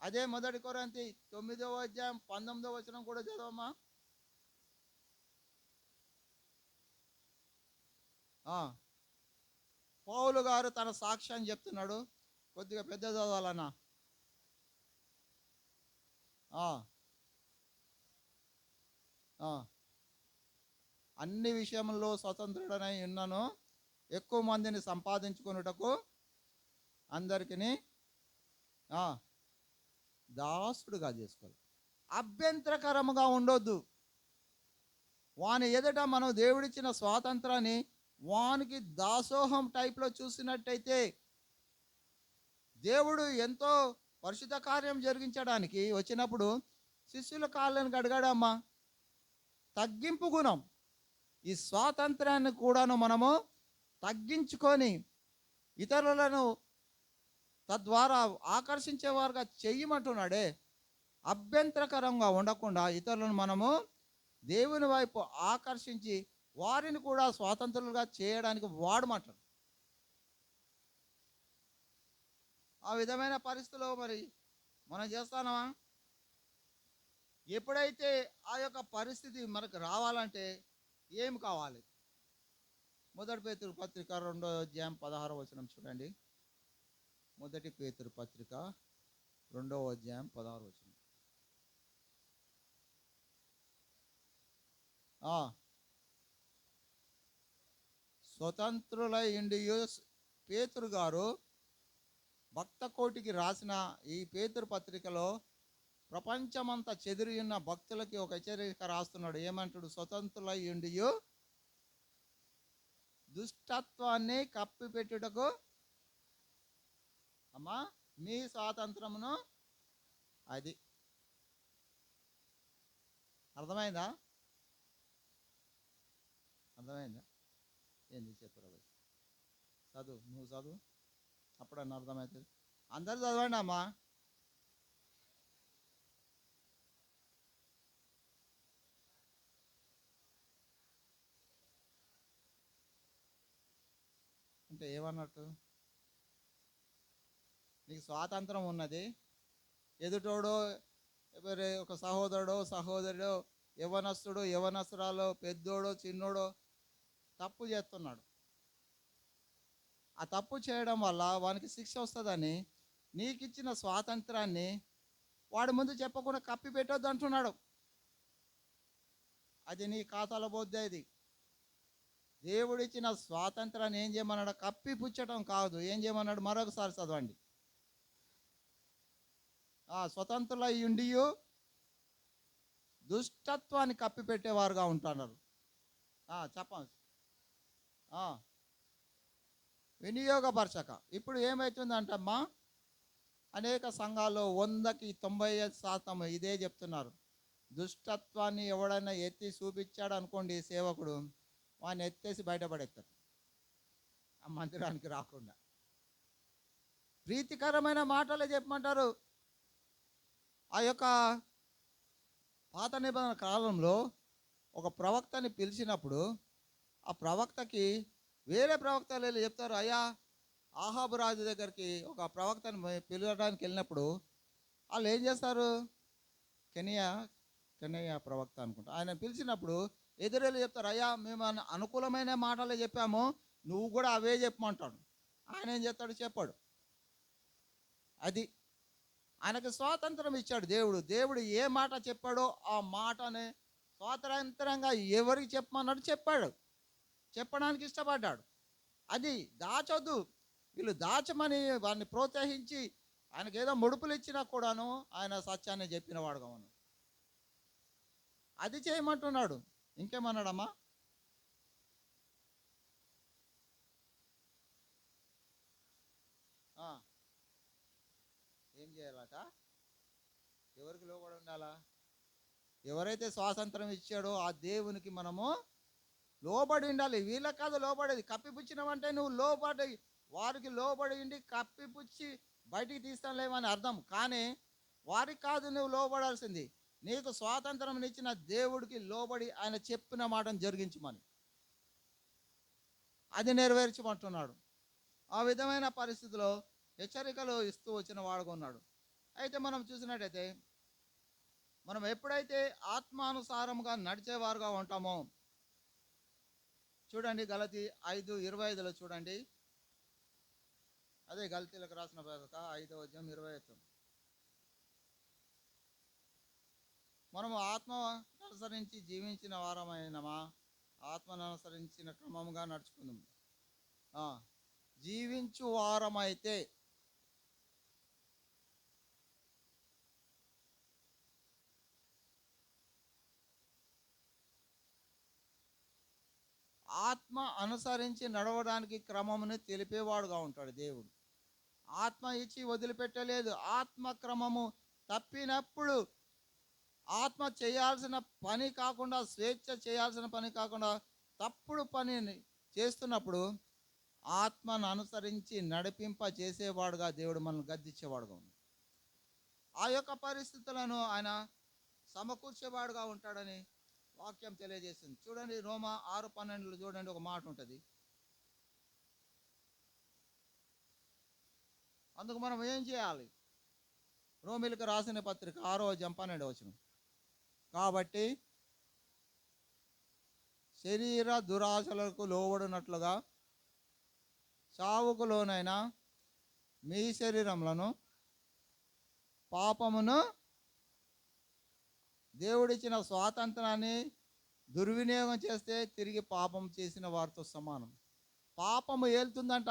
Speaker 1: అదే 1 కొరింథీ 9వ అధ్యాయం 19వ వచనం కూడా చదవమ్మా. పౌలు గారు తన సాక్ష్యాన్ని చెప్తున్నాడు. కొద్దిగా పెద్ద చదవాలన్నా. అన్ని విషయంలో స్వతంత్రుడనై ఉన్నాను, ఎక్కువ మందిని సంపాదించుకున్నటకు అందరికీ దాసుడుగా చేసుకోవాలి. అభ్యంతరకరముగా ఉండొద్దు. వాని ఎదుట మనం దేవుడిచ్చిన స్వాతంత్రాన్ని వానికి దాసోహం టైప్లో చూసినట్టయితే, దేవుడు ఎంతో పరిశుద్ధ కార్యం జరిగించడానికి వచ్చినప్పుడు శిష్యుల కాళ్ళను కడిగాడమ్మా. తగ్గింపు గుణం. ఈ స్వాతంత్రాన్ని కూడాను మనము తగ్గించుకొని ఇతరులను తద్వారా ఆకర్షించేవారుగా చెయ్యమంటున్నాడే. అభ్యంతరకరంగా ఉండకుండా ఇతరులను మనము దేవుని వైపు ఆకర్షించి వారిని కూడా స్వాతంత్రులుగా చేయడానికి వాడమంటాడు. ఆ విధమైన పరిస్థితిలో మరి మనం చేస్తానమా? ఎప్పుడైతే ఆ యొక్క పరిస్థితి మనకు రావాలంటే ఏం కావాలి? 1 పేతురు పత్రిక 2వ అధ్యాయం 16వ వచనం చూడండి. 1 పేతురు పత్రిక 2వ అధ్యాయం 16వ వచనం. స్వతంత్రులై ఇండియు పేతురు గారు భక్త కోటికి రాసిన ఈ పేతురు పత్రికలో ప్రపంచమంతా చెదిరి ఉన్న భక్తులకి ఒక హెచ్చరిక రాస్తున్నాడు. ఏమంటాడు? స్వతంత్రులై ఇండియు దుష్టత్వాన్ని కప్పిపెట్టుటకు అమ్మా మీ స్వాతంత్రమును. అది అర్థమైందా? అర్థమైందా? ఏంది చెప్పరా? చదువు, నువ్వు చదువు, అప్పుడన్నా అర్థమవుతుంది. అందరు చదవండి అమ్మా. అంటే ఏమన్నట్టు? నీకు స్వాతంత్రం ఉన్నది, ఎదుటోడో ఒక సహోదరుడో సహోదరుడో యవనస్తుడు యవనస్తురాలో పెద్దోడో చిన్నోడో తప్పు చేస్తున్నాడు. ఆ తప్పు చేయడం వల్ల వానికి శిక్ష వస్తుందని నీకు ఇచ్చిన స్వాతంత్రాన్ని వాడి ముందు చెప్పకుండా కప్పి పెట్టొద్దు అంటున్నాడు. అది నీ ఖాతాలో పోద్దే. ఇది దేవుడిచ్చిన స్వాతంత్రాన్ని ఏం చేయమన్నాడు? కప్పి పుచ్చటం కాదు. ఏం చేయమన్నాడు? మరొకసారి చదవండి. స్వతంత్రులై ఉండియు దుష్టత్వాన్ని కప్పిపెట్టేవారుగా ఉంటున్నారు. చెప్పండి. వినియోగపరచక. ఇప్పుడు ఏమవుతుందంటమ్మా, అనేక సంఘాల్లో 100కి 95% ఇదే చెప్తున్నారు. దుష్టత్వాన్ని ఎవడైనా ఎత్తి చూపించాడు అనుకోండి సేవకుడు, వాడిని ఎత్తేసి బయటపడేస్తారు ఆ మందిరానికి రాకుండా. ప్రీతికరమైన మాటలే చెప్పమంటారు. ఆ యొక్క పాత నిబంధన కాలంలో ఒక ప్రవక్తని పిలిచినప్పుడు ఆ ప్రవక్తకి వేరే ప్రవక్తలు వెళ్ళి చెప్తారు, అయ్యా ఆహాబు రాజు దగ్గరికి ఒక ప్రవక్తని పిలవడానికి వెళ్ళినప్పుడు వాళ్ళు ఏం చేస్తారు? కెనయ్య ప్రవక్త అనుకుంటా, ఆయన పిలిచినప్పుడు ఎదురెళ్ళి చెప్తారు, అయ్యా మేము అనుకూలమైన మాటలే చెప్పాము, నువ్వు కూడా అవే చెప్పమంటాడు. ఆయన ఏం చేస్తాడు? చెప్పాడు. అది ఆయనకు స్వాతంత్రం ఇచ్చాడు దేవుడు. దేవుడు ఏ మాట చెప్పాడో ఆ మాటనే స్వాతంత్రంగా ఎవరికి చెప్పమన్నాడు చెప్పాడు, చెప్పడానికి ఇష్టపడ్డాడు. అది దాచొద్దు. వీళ్ళు దాచమని వాడిని ప్రోత్సహించి ఆయనకు ఏదో ముడుపులు ఇచ్చినా కూడాను ఆయన సత్యాన్ని చెప్పిన వాడుగా ఉన్నాడు. అది చేయమంటున్నాడు. ఇంకేమన్నాడమ్మా? ఏం చేయాలట? ఎవరికి లోబడి ఉండాలా? ఎవరైతే స్వాతంత్రం ఇచ్చాడో ఆ దేవునికి మనము లోబడి ఉండాలి. వీళ్ళకి కాదు లోబడేది. కప్పిపుచ్చినవంటే నువ్వు లోబడి వారికి లోబడి ఉండి కప్పిపుచ్చి బయటికి తీస్తాలేమని అర్థం. కానీ వారికి కాదు నువ్వు లోబడాల్సింది. నీకు స్వాతంత్రం ఇచ్చిన దేవుడికి లోబడి ఆయన చెప్పిన మాటను జరిగించమని, అది నెరవేర్చమంటున్నాడు. ఆ విధమైన పరిస్థితిలో హెచ్చరికలు ఇస్తూ వచ్చిన వాడుగా ఉన్నాడు. అయితే మనం చూసినట్టయితే మనం ఎప్పుడైతే ఆత్మానుసారంగా నడిచేవారుగా ఉంటామో, చూడండి గలతీ 5:25 చూడండి. అదే గలతీలకు రాసిన పత్రిక 5వ అధ్యాయం 25. మనము ఆత్మ అనుసరించి జీవించిన వారమైనమా? ఆత్మను అనుసరించిన క్రమముగా నడుచుకుందాం. జీవించు వారమైతే ఆత్మ అనుసరించి నడవడానికి క్రమమును తెలిపేవాడుగా ఉంటాడు దేవుడు. ఆత్మ ఇచ్చి వదిలిపెట్టలేదు. ఆత్మ క్రమము తప్పినప్పుడు ఆత్మ చేయాల్సిన పని కాకుండా, స్వేచ్ఛ చేయాల్సిన పని కాకుండా తప్పుడు పనిని చేస్తున్నప్పుడు ఆత్మను అనుసరించి నడిపింప చేసేవాడుగా దేవుడు మనల్ని గద్దించేవాడుగా ఉన్నాడు. ఆ యొక్క పరిస్థితులను ఆయన సమకూర్చేవాడుగా ఉంటాడని వాక్యం తెలియజేస్తుంది. చూడండి రోమా 6:12 చూడండి, ఒక మాట ఉంటుంది. అందుకు మనం ఏం చేయాలి? రోమిలకు రాసిన పత్రిక 6వ అధ్యాయం 12 కాబట్టి శరీర దురాశలకు లోబడినట్లుగా చావుకు లోనైన మీ శరీరములను పాపమును దేవుడిచ్చిన స్వాతంత్రాన్ని దుర్వినియోగం చేస్తే తిరిగి పాపం చేసిన వారితో సమానం. పాపము ఏలుతుందంట.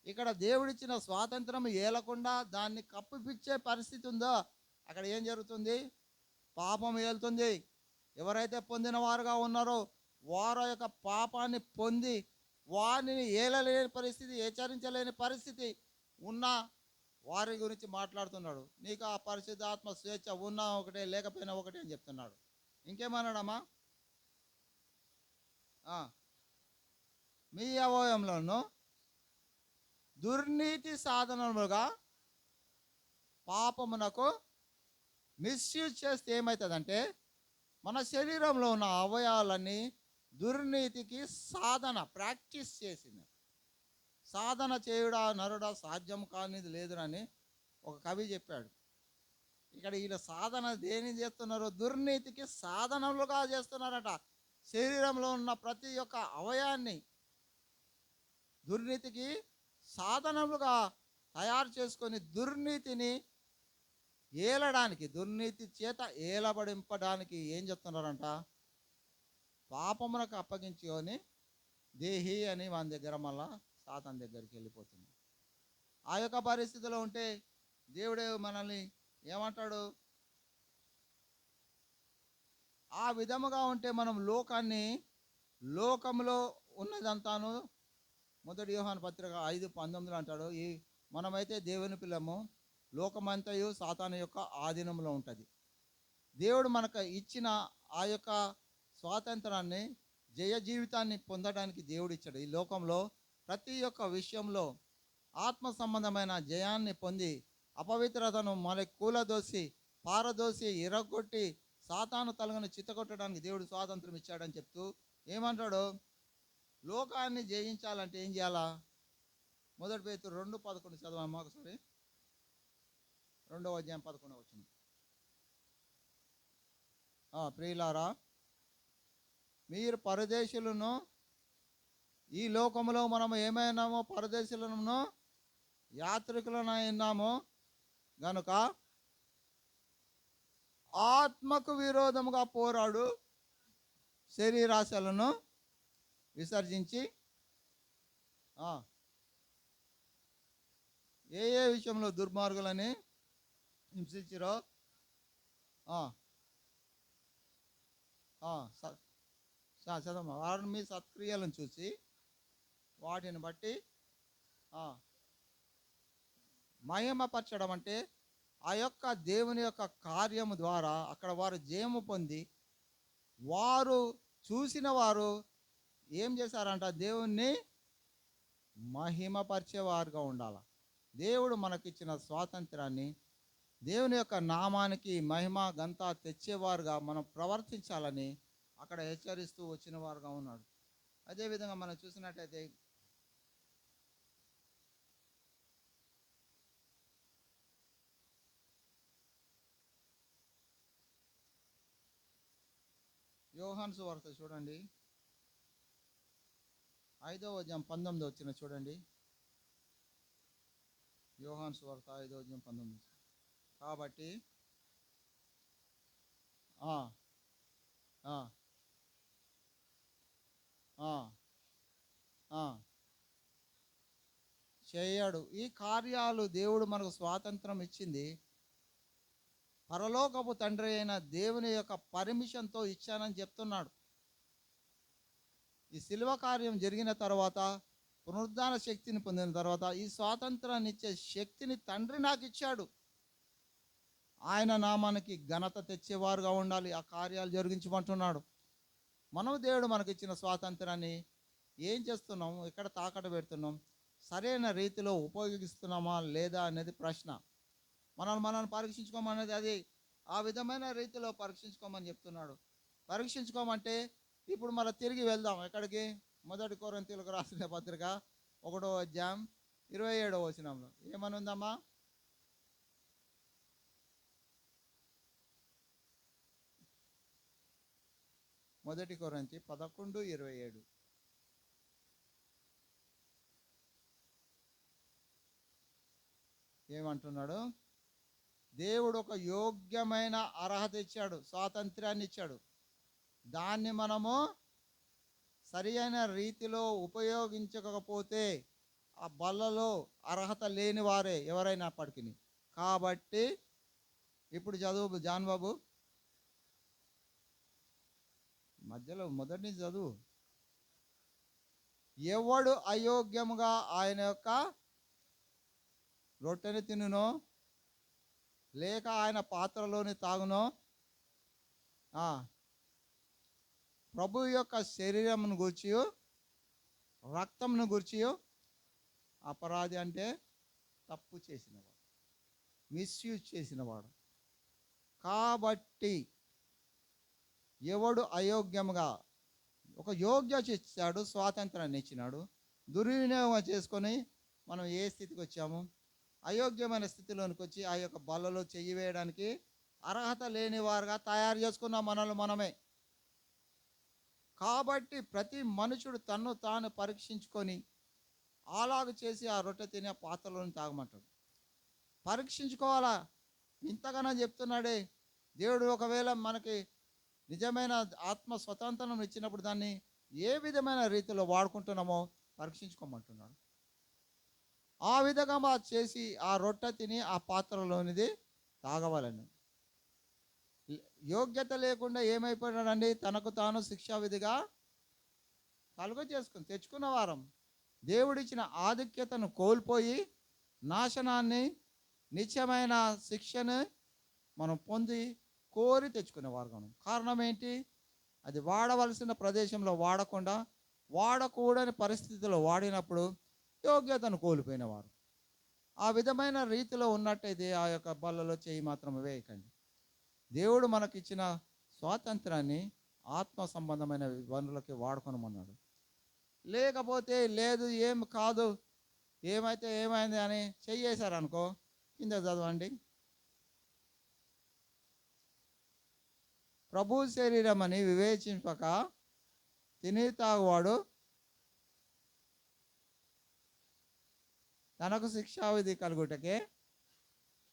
Speaker 1: ఇక్కడ దేవుడిచ్చిన స్వాతంత్రం ఏలకుండా దాన్ని కప్పిపిచ్చే పరిస్థితి ఉందో అక్కడ ఏం జరుగుతుంది? పాపం ఏలుతుంది. ఎవరైతే పొందిన వారుగా ఉన్నారో వారి యొక్క పాపాన్ని పొంది వారిని ఏలలేని పరిస్థితి, హెచ్చరించలేని పరిస్థితి ఉన్న వారి గురించి మాట్లాడుతున్నాడు. నీకు ఆ పరిశుద్ధాత్మ స్వేచ్ఛ ఉన్నా ఒకటే, లేకపోయినా ఒకటే అని చెప్తున్నాడు. ఇంకేమన్నాడమ్మా? మీ అవయవంలోనూ దుర్నీతి సాధనములుగా పాపమునకు మిస్యూజ్ చేస్తే ఏమవుతుందంటే మన శరీరంలో ఉన్న అవయవాలన్నీ దుర్నీతికి సాధన, ప్రాక్టీస్ చేసింది. సాధన చేయుడా నరుడా సాధ్యం కానిది లేదునని ఒక కవి చెప్పాడు. ఇక్కడ వీళ్ళ సాధన దేని చేస్తున్నారు? దుర్నీతికి సాధనలుగా చేస్తున్నారట. శరీరంలో ఉన్న ప్రతి ఒక్క అవయాన్ని దుర్నీతికి సాధనలుగా తయారు చేసుకొని దుర్నీతిని ఏలడానికి, దుర్నీతి చేత ఏలబడింపడానికి ఏం చెప్తున్నారంట? పాపమునకు అప్పగించుకొని దేహి అని మన దగ్గర మళ్ళా సాతాన్ దగ్గరికి వెళ్ళిపోతుంది. ఆ యొక్క పరిస్థితిలో ఉంటే దేవుడే మనల్ని ఏమంటాడు? ఆ విధముగా ఉంటే మనం లోకంలో ఉన్నదంతాను, మొదటి యోహాను పత్రిక 5:19 అంటాడు, మనమైతే దేవుని పిల్లము, లోకమంతయు సాతాను యొక్క ఆధీనంలో ఉంటుంది. దేవుడు మనకు ఇచ్చిన ఆ యొక్క స్వాతంత్రాన్ని, జయ జీవితాన్ని పొందడానికి దేవుడు ఇచ్చాడు. ఈ లోకంలో ప్రతి ఒక్క విషయంలో ఆత్మ సంబంధమైన జయాన్ని పొంది అపవిత్రతను మన కూలదోసి పారదోసి ఇరగొట్టి సాతాను తలగను చిత్తగొట్టడానికి దేవుడు స్వాతంత్రం ఇచ్చాడని చెప్తూ ఏమంటాడు? లోకాన్ని జయించాలంటే ఏం చేయాలా? మొదటి పేతురు 2:11 చదవమ్మా ఒకసారి. 2వ అధ్యాయం 11వ వచనం. ప్రియులారా, మీరు పరదేశులను, ఈ లోకములో మనం ఏమైనామో పరదేశులను యాత్రికులనైనామో గనుక ఆత్మకు విరోధముగా పోరాడు శరీరాశలను విసర్జించి ఏ విషయంలో దుర్మార్గులని హింసించిరో చదవమ్మా. వారిని మీ సత్క్రియలను చూసి వాటిని బట్టి మహిమపరచడం అంటే ఆ యొక్క దేవుని యొక్క కార్యము ద్వారా అక్కడ వారు జయము పొంది వారు చూసిన వారు ఏం చేశారంట? దేవుణ్ణి మహిమపరిచేవారుగా ఉండాలి. దేవుడు మనకిచ్చిన స్వాతంత్రాన్ని, దేవుని యొక్క నామానికి మహిమ గంత తెచ్చేవారుగా మనం ప్రవర్తించాలని అక్కడ హెచ్చరిస్తూ వచ్చిన వారుగా ఉన్నాడు. అదేవిధంగా మనం చూసినట్టయితే యోహాను సువార్త చూడండి, 5వ అధ్యాయం 19 వచ్చిన చూడండి. యోహాను సువార్త 5వ అధ్యాయం 19. కాబట్టి చేయడు. ఈ కార్యాలు దేవుడు మనకు స్వాతంత్రం ఇచ్చింది పరలోకపు తండ్రి అయిన దేవుని యొక్క పర్మిషన్తో ఇచ్చానని చెప్తున్నాడు. ఈ శిలువ కార్యం జరిగిన తర్వాత, పునరుద్ధాన శక్తిని పొందిన తర్వాత ఈ స్వాతంత్రాన్ని ఇచ్చే శక్తిని తండ్రి నాకు ఇచ్చాడు. ఆయన నామానికి ఘనత తెచ్చేవారుగా ఉండాలి, ఆ కార్యాలు జరిగించమంటున్నాడు. మనం దేవుడు మనకి ఇచ్చిన స్వాతంత్రాన్ని ఏం చేస్తున్నాం? ఎక్కడ తాకట్టు పెడుతున్నాం? సరైన రీతిలో ఉపయోగిస్తున్నామా లేదా అనేది ప్రశ్న. మనల్ని పరీక్షించుకోమనేది అది. ఆ విధమైన రీతిలో పరీక్షించుకోమని చెప్తున్నాడు. పరీక్షించుకోమంటే ఇప్పుడు మనం తిరిగి వెళ్దాం ఎక్కడికి? మొదటి కొరింథీయులకు రాసిన పత్రిక 1వ అధ్యాయం 27వ వచనంలో ఏమని ఉందమ్మా? మొదటి కొరింథీ 11:27. ఏమంటున్నాడు? దేవుడు ఒక యోగ్యమైన అర్హత ఇచ్చాడు, స్వాతంత్ర్యాన్ని ఇచ్చాడు. దాన్ని మనము సరి అయిన రీతిలో ఉపయోగించకపోతే ఆ బల్లలో అర్హత లేని వారే ఎవరైనప్పటికీ. కాబట్టి ఇప్పుడు చదువు జాన్ బాబు, మధ్యలో మొదటి నుంచి చదువు. ఎవడు అయోగ్యముగా ఆయన యొక్క రొట్టెని తినునో లేక ఆయన పాత్రలోని తాగునో ప్రభు యొక్క శరీరమును గూర్చి రక్తమును గూర్చి అపరాధి అంటే తప్పు చేసినవాడు, మిస్యూజ్ చేసినవాడు. కాబట్టి ఎవడు అయోగ్యముగా, ఒక యోగ్యత ఇచ్చాడు, స్వాతంత్రాన్ని ఇచ్చినాడు. దుర్వినియోగం చేసుకొని మనం ఏ స్థితికి వచ్చాము? అయోగ్యమైన స్థితిలోనికి వచ్చి ఆ యొక్క బలలో చెయ్యి వేయడానికి అర్హత లేని వారుగా తయారు చేసుకున్నాం మనల్ని మనమే. కాబట్టి ప్రతి మనుషుడు తన్ను తాను పరీక్షించుకొని అలాగ చేసి ఆ రొట్టె తినే పాత్రలోని తాగమంటాడు. పరీక్షించుకోవాలా? ఇంతగానో చెప్తున్నాడే దేవుడు. ఒకవేళ మనకి నిజమైన ఆత్మ స్వతంత్రం ఇచ్చినప్పుడు దాన్ని ఏ విధమైన రీతిలో వాడుకుంటున్నామో పరీక్షించుకోమంటున్నాడు. ఆ విధంగా చేసి ఆ రొట్టె తిని ఆ పాత్రలోనిది తాగవాలని. యోగ్యత లేకుండా ఏమైపోయినాడండి? తనకు తాను శిక్షావిధిగా కలుగ చేసుకుని తెచ్చుకున్న వారం. దేవుడిచ్చిన ఆధిక్యతను కోల్పోయి నాశనాన్ని, నిత్యమైన శిక్షను మనం పొంది కోరి తెచ్చుకునే వారు. కారణం ఏంటి? అది వాడవలసిన ప్రదేశంలో వాడకుండా వాడకూడని పరిస్థితిలో వాడినప్పుడు యోగ్యతను కోల్పోయినవారు. ఆ విధమైన రీతిలో ఉన్నట్టయితే ఆ యొక్క బల్లలో చేయి మాత్రం వేయకండి. దేవుడు మనకిచ్చిన స్వాతంత్రాన్ని ఆత్మ సంబంధమైన వనులకి వాడుకొనమన్నాడు. లేకపోతే లేదు, ఏం కాదు, ఏమైతే ఏమైంది అని చెయ్యేశారనుకో, కింద చదవండి. ప్రభు శరీరం అని వివేచింపక తిని తాగువాడు తనకు శిక్షావిధి కలుగుటకే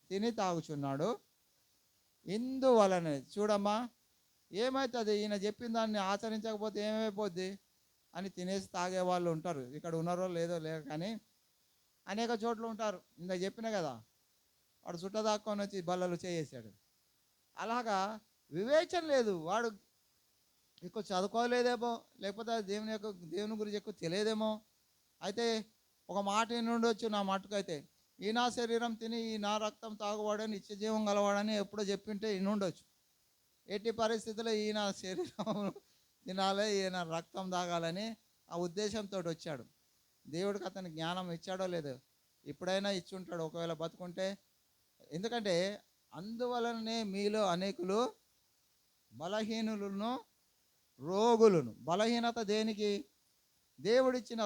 Speaker 1: తిని తాగుచున్నాడు. ఇందువలన చూడమ్మా, ఏమవుతుంది? ఈయన చెప్పిన దాన్ని ఆచరించకపోతే ఏమైపోద్ది అని తినేసి తాగే వాళ్ళు ఉంటారు. ఇక్కడ ఉన్నారో లేదో లేక కానీ అనేక చోట్ల ఉంటారు. ఇందాక చెప్పిన కదా, వాడు చుట్ట దాక్కొని వచ్చి బల్లలు చేసాడు. అలాగా వివేచన లేదు. వాడు ఎక్కువ చదువుకోలేదేమో, లేకపోతే దేవుని గురించి ఎక్కువ తెలియదేమో. అయితే ఒక మాట ఉండొచ్చు నా మట్టుకైతే, ఈ నా శరీరం తిని ఈ నా రక్తం తాగువాడని నిత్యజీవం గలవాడని ఎప్పుడో చెప్పింటే ఉండొచ్చు. ఎట్టి పరిస్థితుల్లో ఈయన శరీరం తినాలి, ఈయన రక్తం తాగాలని ఆ ఉద్దేశంతో వచ్చాడు. దేవుడికి అతని జ్ఞానం ఇచ్చాడో లేదో, ఇప్పుడైనా ఇచ్చుంటాడు ఒకవేళ బతుకుంటే. ఎందుకంటే అందువలనే మీలో అనేకులు బలహీనులను, రోగులను. బలహీనత దేనికి? దేవుడిచ్చిన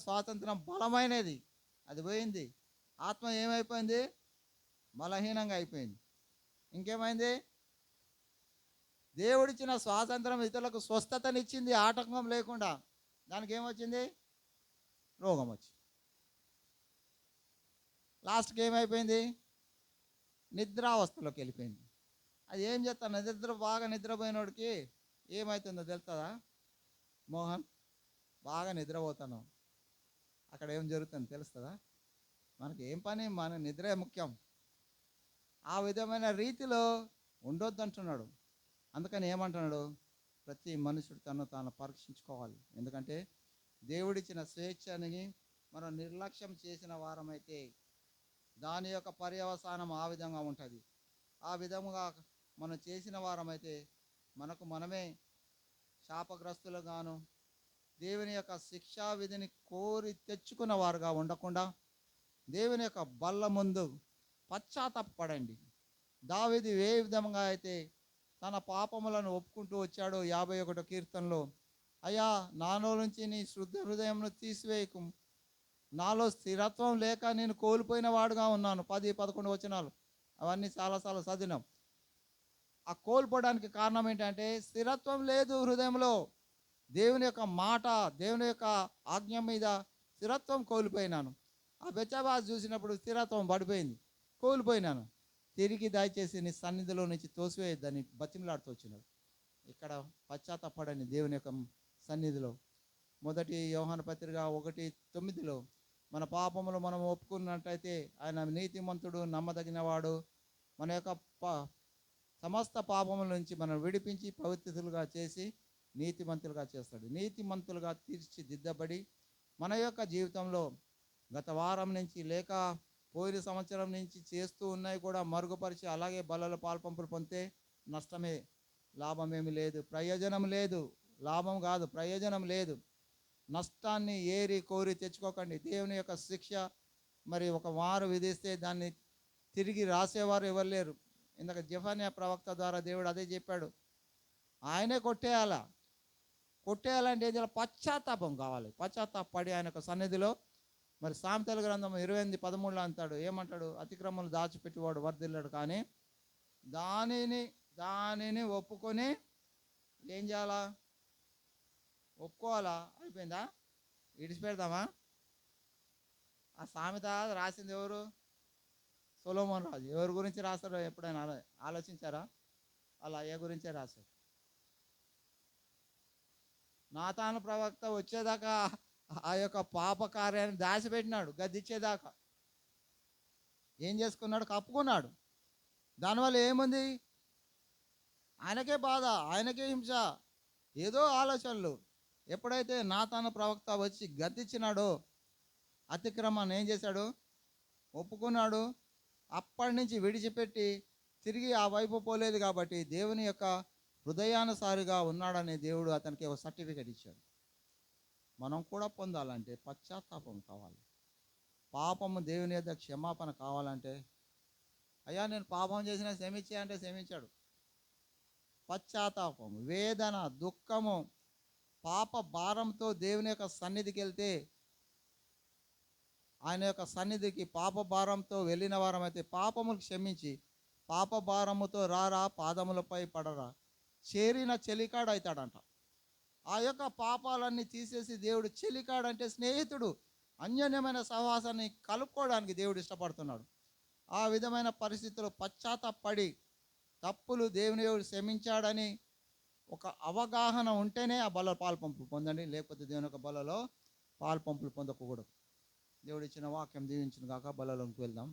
Speaker 1: స్వాతంత్రం బలమైనది, అది పోయింది. ఆత్మ ఏమైపోయింది? బలహీనంగా అయిపోయింది. ఇంకేమైంది? దేవుడిచ్చిన స్వాతంత్రం ఇతరులకు స్వస్థతనిచ్చింది ఆటంకం లేకుండా. దానికి ఏమొచ్చింది? రోగం వచ్చింది. లాస్ట్కి ఏమైపోయింది? నిద్రావస్థలోకి వెళ్ళిపోయింది. అది ఏం చేస్తాను? బాగా నిద్రపోయినోడికి ఏమవుతుందో తెలుస్తుందా మోహన్? బాగా నిద్రపోతాను, అక్కడ ఏం జరుగుతుందో తెలుస్తుందా? మనకి ఏం పని? మన నిద్రే ముఖ్యం. ఆ విధమైన రీతిలో ఉండొద్దు అంటున్నాడు. అందుకని ఏమంటున్నాడు? ప్రతి మనుషుడు తను తాను పరీక్షించుకోవాలి. ఎందుకంటే దేవుడిచ్చిన స్వేచ్ఛని మనం నిర్లక్ష్యం చేసిన వారమైతే దాని యొక్క పర్యవసానం ఆ విధంగా ఉంటుంది. ఆ విధముగా మనం చేసిన వారమైతే మనకు మనమే శాపగ్రస్తులుగాను, దేవుని యొక్క శిక్షా విధిని కోరి తెచ్చుకున్న వారుగా ఉండకుండా దేవుని యొక్క బల్ల ముందు పశ్చాత్తాపపడండి. దావీదు ఏ విధంగా అయితే తన పాపములను ఒప్పుకుంటూ వచ్చాడో 51వ కీర్తనలో, అయ్యా నాలో నుంచి నీ శుద్ధ హృదయంను తీసివేయకు, నాలో స్థిరత్వం లేక నేను కోల్పోయిన వాడుగా ఉన్నాను. 10, 11 వచనాలు అవన్నీ చాలాసార్లు చదివినాం. ఆ కోల్పోవడానికి కారణం ఏంటంటే స్థిరత్వం లేదు హృదయంలో. దేవుని యొక్క మాట, దేవుని యొక్క ఆజ్ఞ మీద స్థిరత్వం కోల్పోయినాను. ఆ బెచ్చబాజు చూసినప్పుడు స్థిరత్వం పడిపోయింది, కోల్పోయినాను. తిరిగి దయచేసి నీ సన్నిధిలో నుంచి తోసివేయద్దని బతిమలాడుతూ వచ్చినాడు. ఇక్కడ పశ్చాత్తాపడని దేవుని యొక్క సన్నిధిలో. 1 యోహాను పత్రిక 1:9 మన పాపములు మనం ఒప్పుకున్నట్టయితే ఆయన నీతిమంతుడు, నమ్మదగినవాడు, మన యొక్క సమస్త పాపముల నుంచి మనం విడిపించి పవిత్రులుగా చేసి నీతిమంతులుగా చేస్తాడు. నీతిమంతులుగా తీర్చిదిద్దబడి మన యొక్క జీవితంలో గత వారం నుంచి లేక పోయిన సంవత్సరం నుంచి చేస్తూ ఉన్నాయి కూడా మరుగుపరిచి అలాగే బలలో పాల్పంపులు పొందితే నష్టమే, లాభమేమి లేదు, ప్రయోజనం లేదు. లాభం కాదు, ప్రయోజనం లేదు. నష్టాన్ని ఏరి కోరి తెచ్చుకోకండి. దేవుని యొక్క శిక్ష మరి ఒక వారు విధిస్తే దాన్ని తిరిగి రాసేవారు ఎవరు లేరు. ఇందాక జెఫన్యా ప్రవక్త ద్వారా దేవుడు అదే చెప్పాడు, ఆయనే కొట్టేయాల. కొట్టేయాలంటే ఏం చేయాలి? పశ్చాత్తాపం కావాలి. పశ్చాత్తాపడి ఆయన యొక్క సన్నిధిలో, మరి సామెతల గ్రంథం 28:13 అంటాడు, ఏమంటాడు? అతిక్రమలు దాచిపెట్టేవాడు వర్ధిల్లాడు, కానీ దానిని ఒప్పుకొని ఏం చేయాలా? ఒప్పుకోవాలా? అయిపోయిందా? ఇడిచిపెడదామా? ఆ సామెత రాసింది ఎవరు? సొలొమోను రాజు. ఎవరి గురించి రాస్తారో ఎప్పుడైనా ఆలోచించారా? అలా ఏ గురించే రాశారు. నాతాను ప్రవక్త వచ్చేదాకా ఆ యొక్క పాప కార్యాన్ని దాచిపెట్టినాడు, గద్దిచ్చేదాకా. ఏం చేసుకున్నాడు? కప్పుకున్నాడు. దానివల్ల ఏముంది? ఆయనకే బాధ, ఆయనకే హింస, ఏదో ఆలోచనలు. ఎప్పుడైతే నాతాను ప్రవక్త వచ్చి గద్దిచ్చినాడో, అతిక్రమాన్ని ఏం చేశాడు? ఒప్పుకున్నాడు. అప్పటి నుంచి విడిచిపెట్టి తిరిగి ఆ వైపు పోలేదు. కాబట్టి దేవుని యొక్క హృదయానుసారిగా ఉన్నాడని దేవుడు అతనికి ఒక సర్టిఫికెట్ ఇచ్చాడు. మనం కూడా పొందాలంటే పశ్చాత్తాపం కావాలి. పాపము దేవుని యొక్క క్షమాపణ కావాలంటే, అయ్యా నేను పాపం చేసినా క్షమించే అంటే క్షమించాడు. పశ్చాత్తాపం, వేదన, దుఃఖము, పాప భారంతో దేవుని యొక్క సన్నిధికి వెళ్తే, ఆయన యొక్క సన్నిధికి పాప భారంతో వెళ్ళిన వారమైతే పాపములు క్షమించి, పాప భారముతో రారా పాదములపై పడరా, చేరిన చెలికాడు అవుతాడంట. ఆ యొక్క పాపాలన్నీ తీసేసి దేవుడు చెలికాడంటే స్నేహితుడు, అన్యోన్యమైన సహవాసాన్ని కలుపుకోవడానికి దేవుడు ఇష్టపడుతున్నాడు. ఆ విధమైన పరిస్థితుల్లో పశ్చాత్తాపడి తప్పులు దేవుని క్షమించాడని ఒక అవగాహన ఉంటేనే ఆ బల పాల్పంపులు పొందండి. లేకపోతే దేవుని యొక్క బలలో పాల్పంపులు పొందకూడదు. దేవుడు ఇచ్చిన వాక్యం దీవించిన కాక బలలోకి వెళ్దాం.